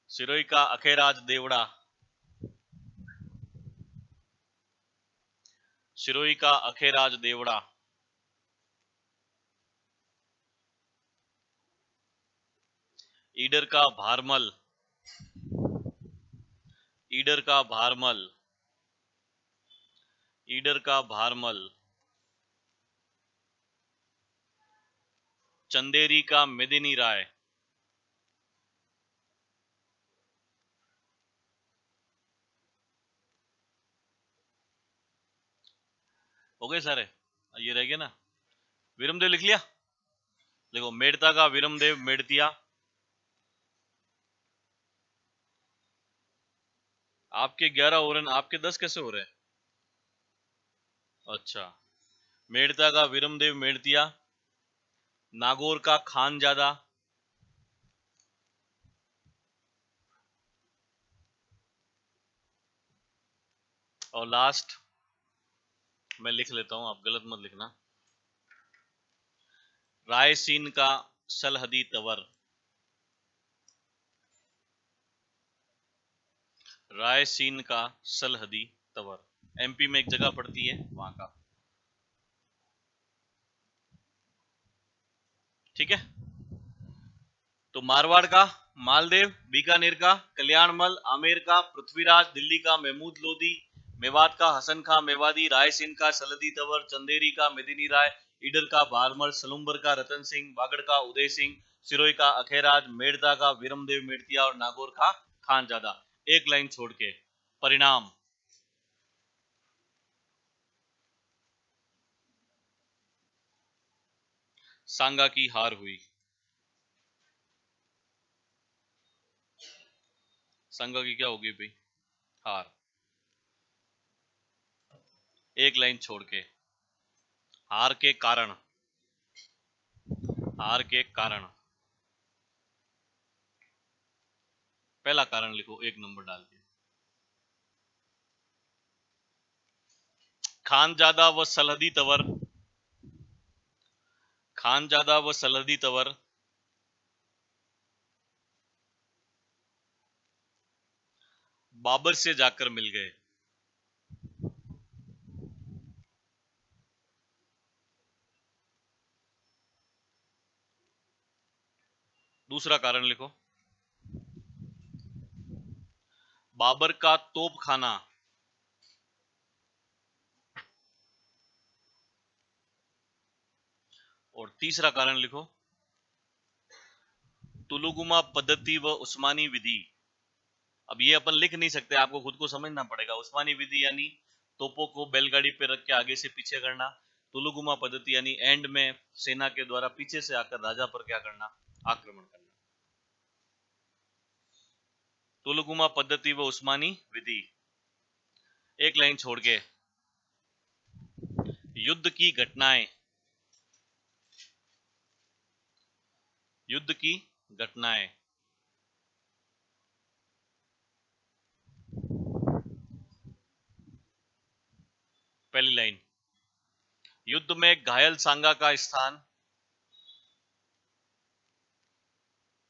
सिरोही का अखेराज देवड़ा, सिरोही का अखेराज देवड़ा, ईडर का भारमल, ईडर का भारमल, ईडर का भारमल, चंदेरी का मेदिनी राय, हो गए सारे, ये रह गया ना। विरमदेव लिख लिया, देखो मेड़ता का विरमदेव मेड़तिया, आपके 11 हो रहे हैं, आपके 10 कैसे हो रहे हैं? अच्छा, मेड़ता का विरमदेव मेड़तिया, नागौर का खानजादा, और लास्ट मैं लिख लेता हूं, आप गलत मत लिखना, रायसीन का सलहदी तवर, रायसीन का सलहदी तवर, एमपी में एक जगह पड़ती है वहां का। ठीक है, तो मारवाड़ का मालदेव, बीकानेर का कल्याणमल, आमेर का पृथ्वीराज, दिल्ली का महमूद लोदी, मेवात का हसन खां मेवादी, रायसीन का सलदी तंवर, चंदेरी का मेदिनी राय, ईडर का बारमल, सलूम्बर का रतन सिंह, वागड़ का उदय सिंह, सिरोही का अखेराज, मेड़ता का विरमदेव मेड़तिया और नागौर का खानजादा। एक लाइन छोड़ के परिणाम, सांगा की हार हुई, सांगा की क्या होगी भाई? हार। एक लाइन छोड़ के, हार के कारण, हार के कारण, पहला कारण लिखो एक नंबर डाल के, खानजादा व सलहदी तंवर, खानजादा व सलहदी तंवर बाबर से जाकर मिल गए। दूसरा कारण लिखो, बाबर का तोपखाना, और तीसरा कारण लिखो, तुलुगुमा पद्धति व उस्मानी विधि। अब ये अपन लिख नहीं सकते, आपको खुद को समझना पड़ेगा। उस्मानी विधि यानी तोपों को बैलगाड़ी पे रख के आगे से पीछे करना, तुलुगुमा पद्धति यानी एंड में सेना के द्वारा पीछे से आकर राजा पर क्या करना, आक्रमण करना। तुलुगुमा पद्धति व उस्मानी विधि। एक लाइन छोड़ के, युद्ध की घटनाएं, युद्ध की घटनाएं। पहली लाइन, युद्ध में घायल सांगा का स्थान,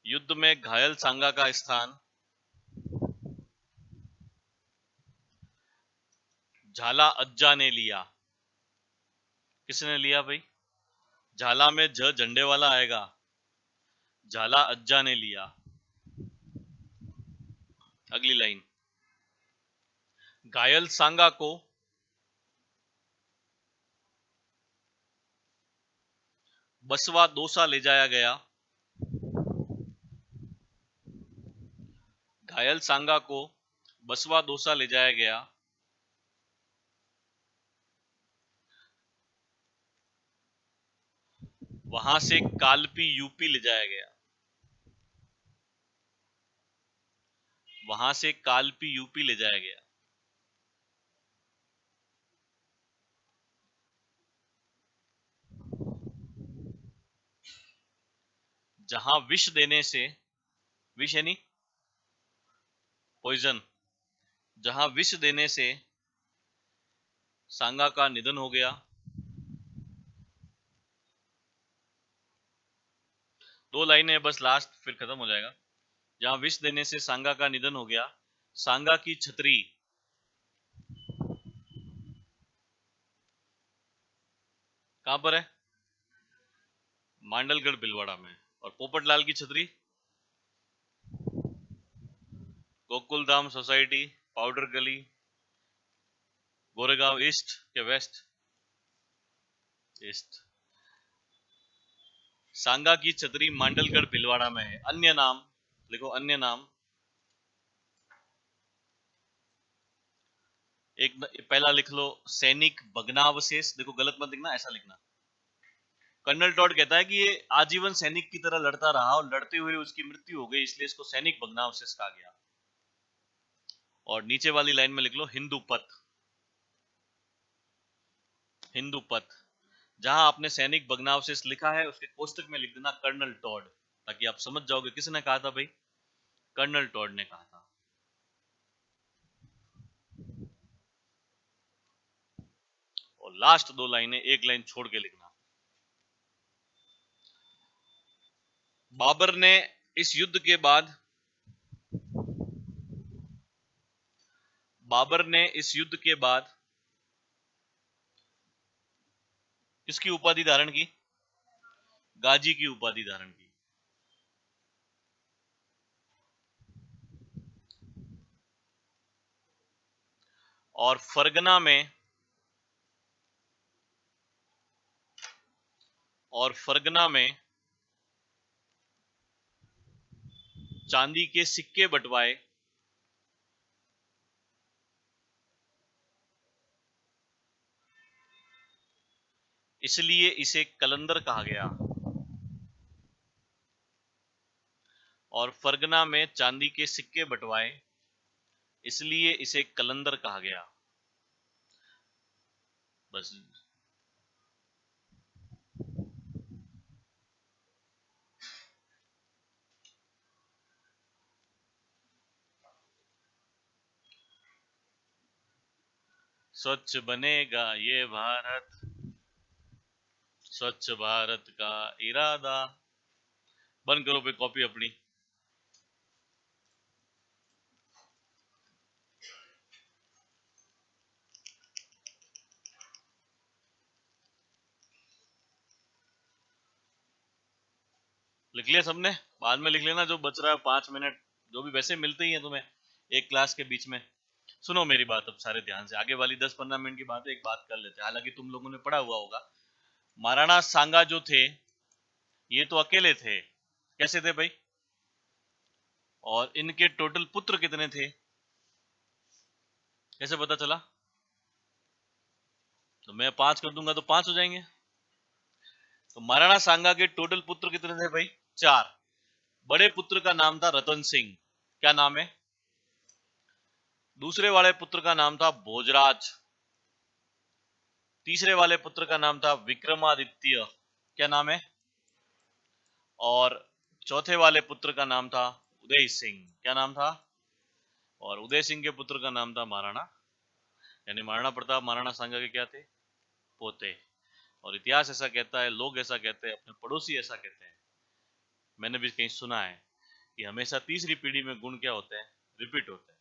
युद्ध में घायल सांगा का स्थान झाला अज्जा ने लिया। किसने लिया भाई? झाला में झंडे वाला आएगा, झाला अज्जा ने लिया। अगली लाइन, घायल सांगा को बसवा दौसा ले जाया गया, घायल सांगा को बसवा दौसा ले जाया गया। वहां से कालपी यूपी ले जाया गया, वहां से कालपी यूपी ले जाया गया। जहां विष देने से, विष यानी पॉइजन, जहां विष देने से सांगा का निधन हो गया। दो लाइनें बस लास्ट, फिर खत्म हो जाएगा। जहां विष देने से सांगा का निधन हो गया, सांगा की छतरी कहां पर है? मांडलगढ़ भिलवाड़ा में। और पोपटलाल की छतरी गोकुलधाम सोसाइटी, पाउडर गली, गोरेगांव ईस्ट या वेस्ट? ईस्ट। सांगा की छतरी मांडलगढ़ भिलवाड़ा में है। अन्य नाम लिखो, अन्य नाम। एक पहला लिख लो, सैनिक भग्नावशेष। देखो गलत मत लिखना, ऐसा लिखना। कर्नल टॉड कहता है कि ये आजीवन सैनिक की तरह लड़ता रहा और लड़ते हुए उसकी मृत्यु हो गई, इसलिए इसको सैनिक भग्नावशेष कहा गया। और नीचे वाली लाइन में लिख लो हिंदू पथ। हिंदू पथ, जहां आपने सैनिक भग्नावशेष लिखा है उसके कोष्टक में लिख देना कर्नल टॉड, ताकि आप समझ जाओगे किसने कहा था भाई, कर्नल टॉड ने कहा था। और लास्ट दो लाइनें एक लाइन छोड़ के लिखना। बाबर ने इस युद्ध के बाद, बाबर ने इस युद्ध के बाद किसकी उपाधि धारण की? गाजी की उपाधि धारण की। और फरगना में, और फरगना में चांदी के सिक्के बंटवाए, इसलिए इसे कलंदर कहा गया। और फरगना में चांदी के सिक्के बंटवाए, इसलिए इसे कलंदर कहा गया। बस। स्वच्छ बनेगा ये भारत, स्वच्छ भारत का इरादा। बंद करो पे कॉपी अपनी। लिख लिया सबने? बाद में लिख लेना जो बच रहा है 5 मिनट, जो भी वैसे मिलते ही है तुम्हें एक क्लास के बीच में। सुनो मेरी बात अब सारे ध्यान से, आगे वाली 10-15 मिनट की बात है, एक बात कर लेते हैं। हालांकि तुम लोगों ने पढ़ा हुआ होगा, महाराणा सांगा जो थे ये तो अकेले थे। कैसे थे भाई? और इनके टोटल पुत्र कितने थे? कैसे पता चला? तो मैं 5 कर दूंगा तो 5 हो जाएंगे। तो महाराणा सांगा के टोटल पुत्र कितने थे भाई? 4। बड़े पुत्र का नाम था रतन सिंह। क्या नाम है? दूसरे वाले पुत्र का नाम था भोजराज। तीसरे वाले पुत्र का नाम था विक्रमादित्य। क्या नाम है? और चौथे वाले पुत्र का नाम था उदय सिंह। क्या नाम था? और उदय सिंह के पुत्र का नाम था महाराणा, यानी महाराणा प्रताप महाराणा सांगा के क्या थे? पोते। और इतिहास ऐसा कहता है, लोग ऐसा कहते हैं, अपने पड़ोसी ऐसा कहते हैं, मैंने भी कहीं सुना है कि हमेशा तीसरी पीढ़ी में गुण क्या होते हैं? रिपीट होते हैं।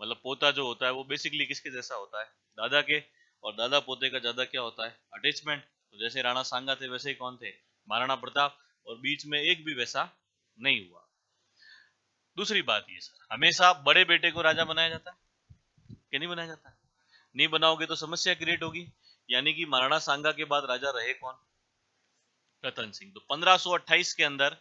मतलब पोता जो होता है वो बेसिकली किसके जैसा होता है? दादा के। और दादा पोते का ज्यादा क्या होता है? अटैचमेंट। तो जैसे राणा सांगा थे वैसे ही कौन थे? महाराणा प्रताप। और बीच में एक भी वैसा नहीं हुआ। दूसरी बात ये सर, हमेशा बड़े बेटे को राजा बनाया जाता है कि नहीं बनाया जाता? नहीं बनाओगे तो समस्या क्रिएट होगी। यानी कि महाराणा सांगा के बाद राजा रहे कौन? रतन सिंह। तो 1528 के अंदर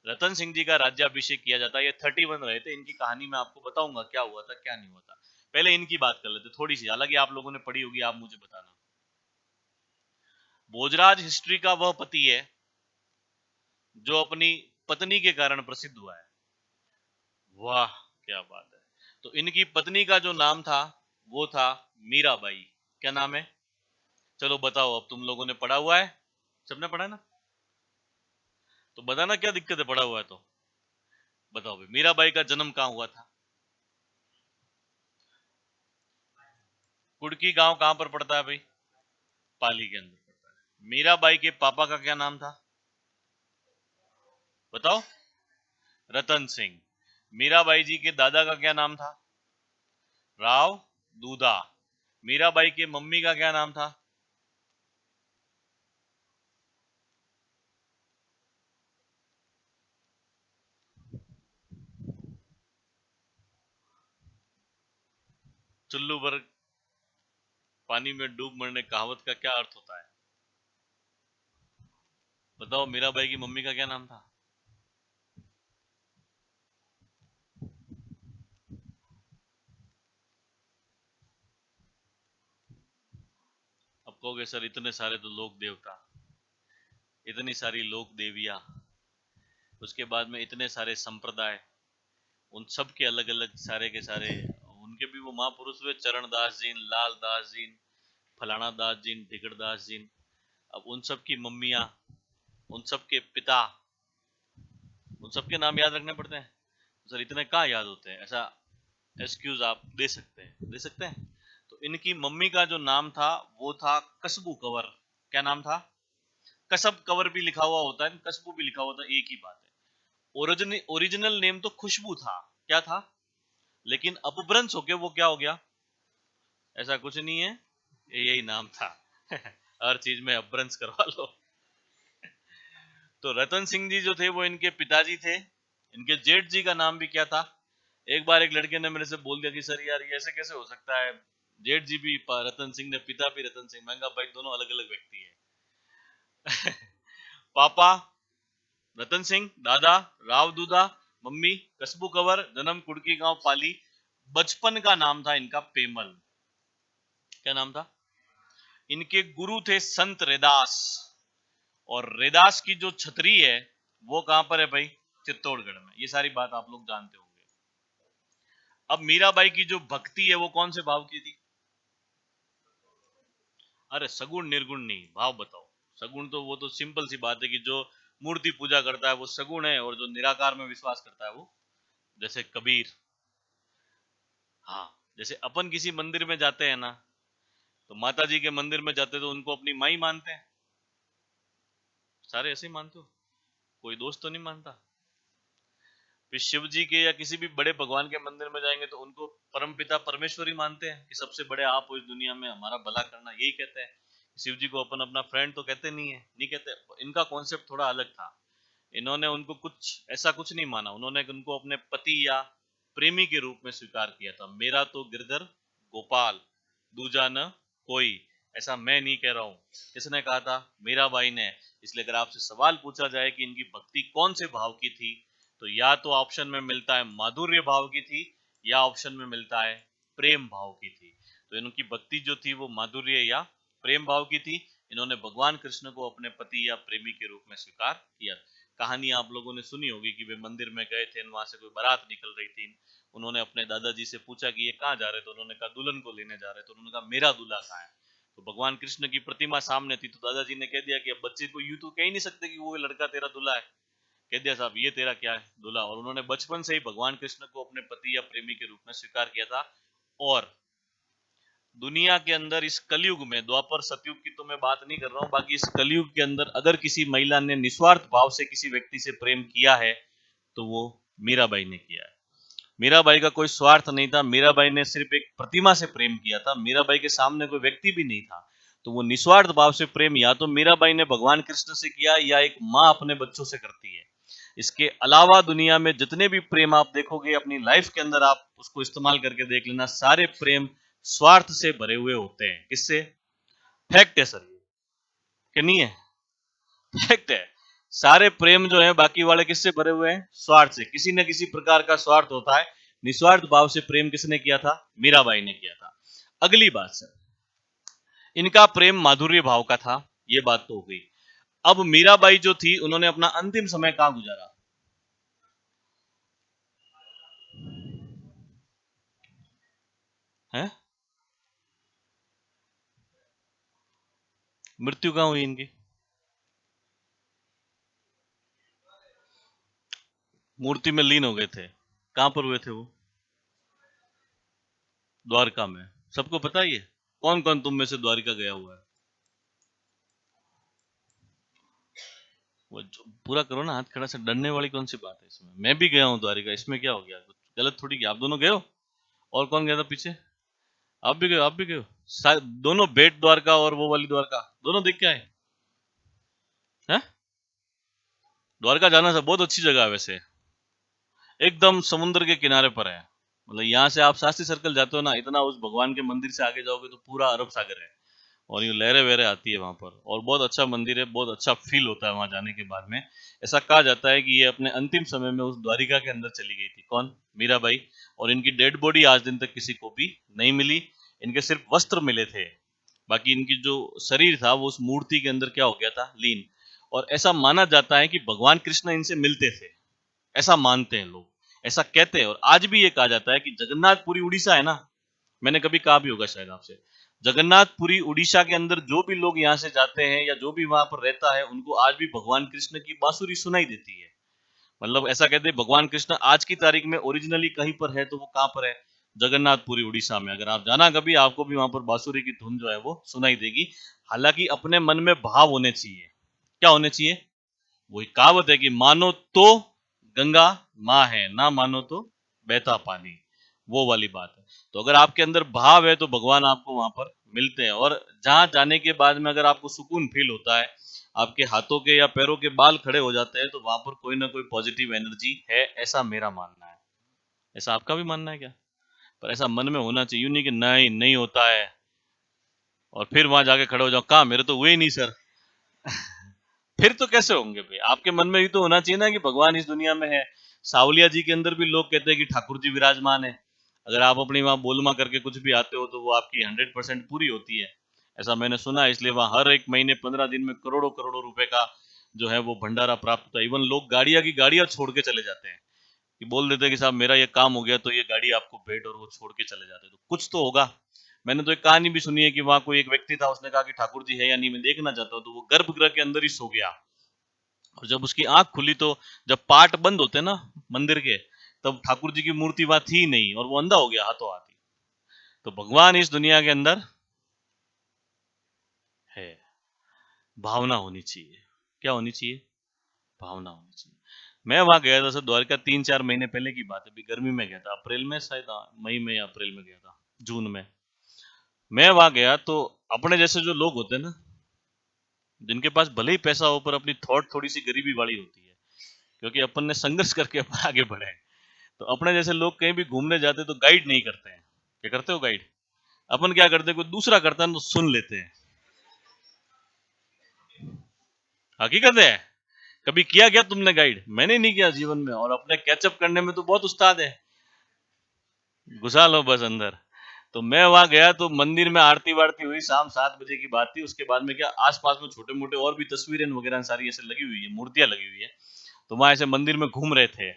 रतन सिंह जी का राज्याभिषेक किया जाता है। ये 31 रहे थे। इनकी कहानी मैं आपको बताऊंगा क्या हुआ था क्या नहीं हुआ था। पहले इनकी बात कर लेते थोड़ी सी, हालांकि आप लोगों ने पढ़ी होगी, आप मुझे बताना। भोजराज हिस्ट्री का वह पति है जो अपनी पत्नी के कारण प्रसिद्ध हुआ है। वाह क्या बात है। तो इनकी पत्नी का जो नाम था वो था मीराबाई। क्या नाम है? चलो बताओ, अब तुम लोगों ने पढ़ा हुआ है, सबने पढ़ा है ना? तो बताना क्या दिक्कत है, पड़ा हुआ है तो बताओ भाई, मीराबाई का जन्म कहाँ हुआ था? कुड़की गांव कहाँ पर पड़ता है भाई? पाली के अंदर पड़ता है। मीराबाई के पापा का क्या नाम था बताओ? रतन सिंह। मीराबाई जी के दादा का क्या नाम था? राव दूधा। मीराबाई के मम्मी का क्या नाम था? चुल्लू भर पानी में डूब मरने कहावत का क्या अर्थ होता है? बताओ, मीराबाई की मम्मी का क्या नाम था? अब कहोगे सर इतने सारे तो लोक देवता, इतनी सारी लोक देवियां, उसके बाद में इतने सारे संप्रदाय, उन सब के अलग अलग सारे के सारे उनके भी वो महापुरुष हुए, चरण दास जी, लाल दास जी, फलाना दास जी, ढिकड़ दास जी। अब उन सब की मम्मियां, उन सब के पिता, उन सब के नाम याद रखने पड़ते हैं। सर इतने कहाँ याद होते हैं? ऐसा एक्सक्यूज आप दे सकते हैं, दे सकते हैं। तो इनकी मम्मी का जो नाम था वो था कस्बू कंवर। क्या नाम था? कसब कंवर भी लिखा हुआ होता है, कस्बू भी लिखा हुआ होता है, एक ही बात है। ओरिजिनल नेम तो खुशबू था। क्या था? लेकिन अपभ्रंश होके वो क्या हो गया? ऐसा कुछ नहीं है, यही नाम था। हर चीज में अपभ्रंश करवा लो। तो रतन सिंह जी जो थे वो इनके पिताजी थे। इनके जेठ जी का नाम भी क्या था? एक बार एक लड़के ने मेरे से बोल दिया कि सर यार ये ऐसे कैसे हो सकता है, जेठ जी भी रतन सिंह ने, पिता भी रतन सिंह। मैं कहा भाई दोनों अलग अलग व्यक्ति है। पापा रतन सिंह, दादा राव दूधा, मम्मी कस्बू कंवर, जन्म कुड़की गांव पाली। बचपन का नाम था इनका पेमल। क्या नाम था? इनके गुरु थे संत रैदास। और रैदास की जो छतरी है वो कहां पर है भाई? चित्तौड़गढ़ में। ये सारी बात आप लोग जानते होंगे। अब मीराबाई की जो भक्ति है वो कौन से भाव की थी? अरे सगुण निर्गुण नहीं, भाव बताओ। सगुण तो वो तो सिंपल सी बात है कि जो मूर्ति पूजा करता है वो सगुण है, और जो निराकार में विश्वास करता है वो, जैसे कबीर। हाँ, जैसे अपन किसी मंदिर में जाते हैं ना, तो माता जी के मंदिर में जाते तो उनको अपनी माई मानते हैं। सारे ऐसे ही मानते हो? कोई दोस्त तो नहीं मानता? फिर शिव जी के या किसी भी बड़े भगवान के मंदिर में जाएंगे तो उनको परमपिता परमेश्वर ही मानते हैं कि सबसे बड़े आप हो इस दुनिया में, हमारा भला करना, यही कहते हैं। शिव जी को अपन अपना फ्रेंड तो कहते नहीं है, नहीं कहते। इनका कॉन्सेप्ट थोड़ा अलग था। इन्होंने उनको कुछ ऐसा कुछ नहीं माना, उन्होंने उनको अपने पति या प्रेमी के रूप में स्वीकार किया था। मेरा तो गिरधर गोपाल, दूजा न कोई, ऐसा मैं नहीं कह रहा हूं। किसने कहा था? मीराबाई ने। इसलिए अगर आपसे सवाल पूछा जाए कि इनकी भक्ति कौन से भाव की थी, तो या तो ऑप्शन में मिलता है माधुर्य भाव की थी, या ऑप्शन में मिलता है प्रेम भाव की थी। तो इनकी भक्ति जो थी वो माधुर्य या प्रेम भाव की थी। इन्होंने भगवान कृष्ण को अपने पति या प्रेमी के रूप में स्वीकार किया। कहानी आप लोगों ने सुनी होगी कि वे मंदिर में गए थे, वहां से कोई बारात निकल रही थी। उन्होंने अपने दादाजी से पूछा कि ये कहाँ जा रहे? तो उन्होंने कहा दुल्हन को लेने जा रहे। तो उन्होंने कहा मेरा दूल्हा कहाँ है? तो भगवान कृष्ण की प्रतिमा सामने थी, तो दादाजी ने कह दिया कि अब बच्चे को यूं तो कह ही नहीं सकते कि वो लड़का तेरा दूल्हा है। कह दिया साहब ये तेरा क्या है? दूल्हा। और उन्होंने बचपन से ही भगवान कृष्ण को अपने पति या प्रेमी के रूप में स्वीकार किया था। और दुनिया के अंदर इस कलयुग में, द्वापर सतयुग की तो मैं बात नहीं कर रहा हूं, बाकी इस कलयुग के अंदर अगर किसी महिला ने निस्वार्थ भाव से किसी व्यक्ति से प्रेम किया है तो वो मीराबाई ने किया है। मीराबाई का कोई स्वार्थ नहीं था, मीराबाई ने सिर्फ एक प्रतिमा से प्रेम किया था, मीराबाई के सामने कोई व्यक्ति भी नहीं था। तो वो निस्वार्थ भाव से प्रेम या तो मीराबाई ने भगवान कृष्ण से किया, या एक माँ अपने बच्चों से करती है। इसके अलावा दुनिया में जितने भी प्रेम आप देखोगे अपनी लाइफ के अंदर, आप उसको इस्तेमाल करके देख लेना, सारे प्रेम स्वार्थ से भरे हुए होते हैं। किससे? फैक्ट है सर ये, कि नहीं है? फैक्ट है। सारे प्रेम जो है बाकी वाले किससे भरे हुए हैं? स्वार्थ से। किसी न किसी प्रकार का स्वार्थ होता है। निस्वार्थ भाव से प्रेम किसने किया था? मीराबाई ने किया था। अगली बात सर, इनका प्रेम माधुर्य भाव का था, ये बात तो हो गई। अब मीराबाई जो थी उन्होंने अपना अंतिम समय कहां गुजारा? है? मृत्यु कहां हुई इनकी? मूर्ति में लीन हो गए थे। कहां पर हुए थे वो? द्वारका में। सबको पता ही है? कौन कौन तुम में से द्वारिका गया हुआ है? वो पूरा करो ना, हाथ खड़ा से, डरने वाली कौन सी बात है इसमें? मैं भी गया हूँ द्वारिका, इसमें क्या हो गया? कुछ गलत थोड़ी किया। आप दोनों गए हो? और कौन गया था पीछे? आप भी गए हो? आप भी गए हो? दोनों बेट द्वारका और वो वाली द्वारका दोनों देख के आए हैं? द्वारका जाना था, बहुत अच्छी जगह है वैसे, एकदम समुद्र के किनारे पर है। मतलब यहाँ से आप शास्त्री सर्कल जाते हो ना, इतना उस भगवान के मंदिर से आगे जाओगे तो पूरा अरब सागर है, और यूँ लहरें वहरें आती है वहां पर, और बहुत अच्छा मंदिर है, बहुत अच्छा फील होता है वहां जाने के बाद में। ऐसा कहा जाता है कि ये अपने अंतिम समय में उस द्वारिका के अंदर चली गई थी। कौन? मीराबाई। और इनकी डेड बॉडी आज दिन तक किसी को भी नहीं मिली, इनके सिर्फ वस्त्र मिले थे, बाकी इनकी जो शरीर था वो उस मूर्ति के अंदर क्या हो गया था? लीन। और ऐसा माना जाता है कि भगवान कृष्ण इनसे मिलते थे, ऐसा मानते हैं लोग, ऐसा कहते हैं। और आज भी ये कहा जाता है कि जगन्नाथपुरी उड़ीसा है ना, मैंने कभी कहा भी होगा शायद आपसे, जगन्नाथपुरी उड़ीसा के अंदर जो भी लोग यहाँ से जाते हैं या जो भी वहां पर रहता है, उनको आज भी भगवान कृष्ण की बांसुरी सुनाई देती है। मतलब ऐसा कहते हैं भगवान कृष्ण आज की तारीख में ओरिजिनली कहीं पर है, तो वो कहाँ पर है? जगन्नाथपुरी उड़ीसा में। अगर आप जाना कभी, आपको भी वहां पर बांसुरी की धुन जो है वो सुनाई देगी। हालांकि अपने मन में भाव होने चाहिए। क्या होने चाहिए? वही कहावत है कि मानो तो गंगा माँ है, ना मानो तो बहता पानी, वो वाली बात है। तो अगर आपके अंदर भाव है तो भगवान आपको वहां पर मिलते हैं। और जहां जाने के बाद में अगर आपको सुकून फील होता है, आपके हाथों के या पैरों के बाल खड़े हो जाते हैं, तो वहां पर कोई ना कोई पॉजिटिव एनर्जी है, ऐसा मेरा मानना है। ऐसा आपका भी मानना है क्या? पर ऐसा मन में होना चाहिए, यूं नहीं कि नहीं नहीं होता है और फिर वहां जाके खड़े हो जाओ, कहा मेरे तो हुए ही नहीं सर। फिर तो कैसे होंगे भाई? आपके मन में भी तो होना चाहिए ना कि भगवान इस दुनिया में है। सावलिया जी के अंदर भी लोग कहते हैं कि ठाकुर जी विराजमान है। अगर आप अपनी वहां बोलमा करके कुछ भी आते हो तो वो आपकी 100% पूरी होती है, ऐसा मैंने सुना है। इसलिए वहां हर एक महीने 15 दिन में करोड़ों करोड़ों रुपए का जो है वो भंडारा प्राप्त होता है। इवन लोग गाड़ियां की गाड़ियां छोड़ के चले जाते हैं, कि बोल देते हैं कि साहब मेरा ये काम हो गया तो ये गाड़ी आपको भेंट, और वो छोड़ के चले जाते हैं। तो कुछ तो होगा। मैंने तो एक कहानी भी सुनी है कि वहां कोई एक व्यक्ति था, उसने कहा कि ठाकुर जी है या नहीं मैं देखना चाहता हूँ, तो वो गर्भगृह के अंदर ही सो गया। और जब उसकी आंख खुली तो जब पाट बंद होते ना मंदिर के, तब ठाकुर जी की मूर्ति वहां थी नहीं, और वो अंधा हो गया हाथों हाथ ही। तो भगवान इस दुनिया के अंदर है, भावना होनी चाहिए। क्या होनी चाहिए? भावना होनी चाहिए। मैं वहां गया था सर, द्वारका 3-4 महीने पहले की बात है, अभी गर्मी में गया था, अप्रैल में शायद, मई में या अप्रैल में गया था, जून में। मैं वहां गया तो अपने जैसे जो लोग होते हैं ना, जिनके पास भले ही पैसा हो पर अपनी थॉट थोड़ी सी गरीबी वाली होती है, क्योंकि अपन ने संघर्ष करके आगे बढ़े हैं। तो अपने जैसे लोग कहीं भी घूमने जाते तो गाइड नहीं करते हैं। क्या करते हो? गाइड। अपन क्या करते हैं, कोई दूसरा करता है तो सुन लेते हैं। हकीकत है। कभी किया क्या तुमने गाइड? मैंने नहीं किया जीवन में, और अपने कैचअप करने में तो बहुत उस्ताद है, घुसा लो बस अंदर। तो मैं वहां गया तो मंदिर में आरती वारती हुई, शाम 7 बजे की बात थी। उसके बाद में क्या, आसपास में छोटे मोटे और भी तस्वीरें वगैरह सारी ऐसे लगी हुई है, मूर्तियां लगी हुई है। तो वहां ऐसे मंदिर में घूम रहे थे,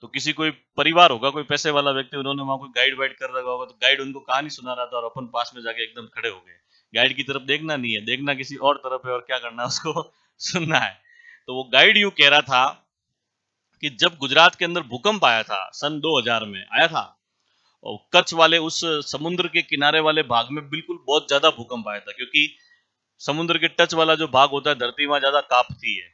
तो किसी कोई परिवार होगा, कोई पैसे वाला व्यक्ति, उन्होंने वहां कोई गाइड वाइड कर रखा होगा, तो गाइड उनको कहानी सुना रहा था, और अपन पास में जाके एकदम खड़े हो गए। गाइड की तरफ देखना नहीं है, देखना किसी और तरफ है, और क्या करना है उसको सुनना है। तो वो गाइड यूं कह रहा था कि जब गुजरात के अंदर भूकंप आया था सन 2000 में आया था, और कच्छ वाले उस समुद्र के किनारे वाले भाग में बिल्कुल बहुत ज्यादा भूकंप आया था, क्योंकि समुद्र के टच वाला जो भाग होता है, धरती वहां ज्यादा कांपती है।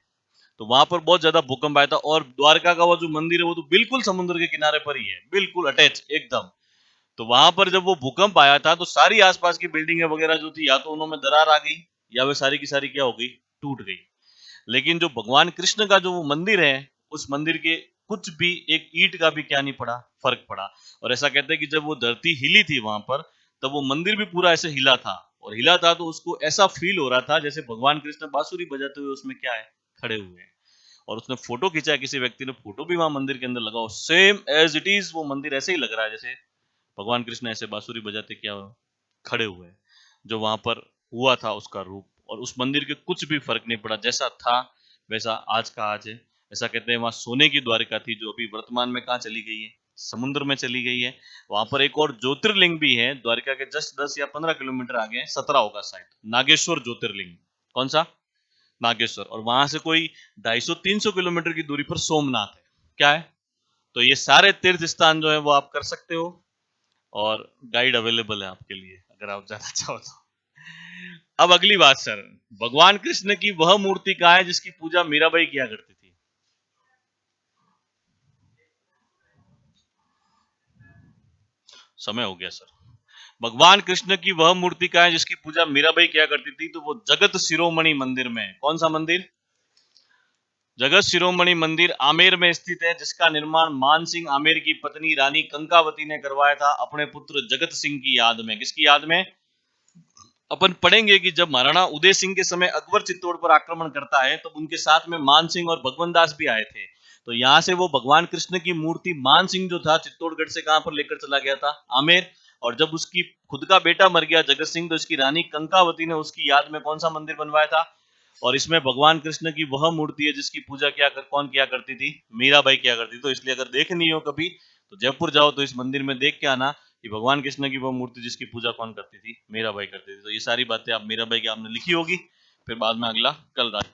तो वहां पर बहुत ज्यादा भूकंप आया था, और द्वारका का वो जो मंदिर है वो तो बिल्कुल समुद्र के किनारे पर ही है, बिल्कुल अटैच एकदम। तो वहां पर जब वो भूकंप आया था तो सारी आसपास की बिल्डिंगें वगैरह जो थी, या तो उन्होंने दरार आ गई, या वे सारी की सारी क्या हो गई, टूट गई। लेकिन जो भगवान कृष्ण का जो वो मंदिर है, उस मंदिर के कुछ भी एक ईंट का भी क्या नहीं पड़ा, फर्क पड़ा। और ऐसा कहते हैं कि जब वो धरती हिली थी वहां पर, तब वो मंदिर भी पूरा ऐसे हिला था, और हिला था तो उसको ऐसा फील हो रहा था जैसे भगवान कृष्ण बांसुरी बजाते हुए उसमें क्या है, खड़े हुए हैं। और उसने फोटो खींचा, किसी व्यक्ति ने फोटो भी वहां मंदिर के अंदर लगाओ, सेम एज इट इज वो मंदिर ऐसे ही लग रहा है जैसे भगवान कृष्ण ऐसे बांसुरी बजाते क्या खड़े हुए हैं, जो वहां पर हुआ था उसका रूप। और उस मंदिर के कुछ भी फर्क नहीं पड़ा, जैसा था वैसा आज का आज है। ऐसा कहते हैं वहां सोने की द्वारिका थी, जो अभी वर्तमान में कहाँ चली गई है, समुद्र में चली गई है। वहां पर एक और ज्योतिर्लिंग भी है, द्वारिका के जस्ट 10 या 15 किलोमीटर आगे, 17 होगा शायद, नागेश्वर ज्योतिर्लिंग। कौन सा? नागेश्वर। और वहां से कोई 250-300 किलोमीटर की दूरी पर सोमनाथ है। क्या है? तो ये सारे तीर्थ स्थान जो है वो आप कर सकते हो और गाइड अवेलेबल है आपके लिए अगर आप जाना चाहो तो। अब अगली बात सर, भगवान कृष्ण की वह मूर्ति कहाँ है जिसकी पूजा मीराबाई किया करती थी? समय हो गया सर। भगवान कृष्ण की वह मूर्ति कहाँ है जिसकी पूजा मीराबाई किया करती थी? तो वो जगत शिरोमणि मंदिर में। कौन सा मंदिर? जगत शिरोमणि मंदिर आमेर में स्थित है, जिसका निर्माण मान सिंह आमेर की पत्नी रानी कंकावती ने करवाया था अपने पुत्र जगत सिंह की याद में। किसकी याद में? अपन पढ़ेंगे कि जब महाराणा उदय सिंह के समय अकबर चित्तौड़ पर आक्रमण करता है तो उनके साथ में मान सिंह और भगवंत दास भी आए थे। तो यहाँ से वो भगवान कृष्ण की मूर्ति मान सिंह जो था चित्तौड़गढ़ से कहां पर लेकर चला गया था? आमेर। और जब उसकी खुद का बेटा मर गया जगत सिंह, तो इसकी रानी कंकावती ने उसकी याद में कौन सा मंदिर बनवाया था? और इसमें भगवान कृष्ण की वह मूर्ति है जिसकी पूजा कौन किया करती थी? मीराबाई किया करती थी। तो इसलिए अगर देखनी हो कभी तो जयपुर जाओ तो इस मंदिर में देख के आना कि भगवान कृष्ण की वो मूर्ति जिसकी पूजा कौन करती थी? मीराबाई करती थी। तो ये सारी बातें आप मीराबाई की आपने लिखी होगी, फिर बाद में अगला कल रात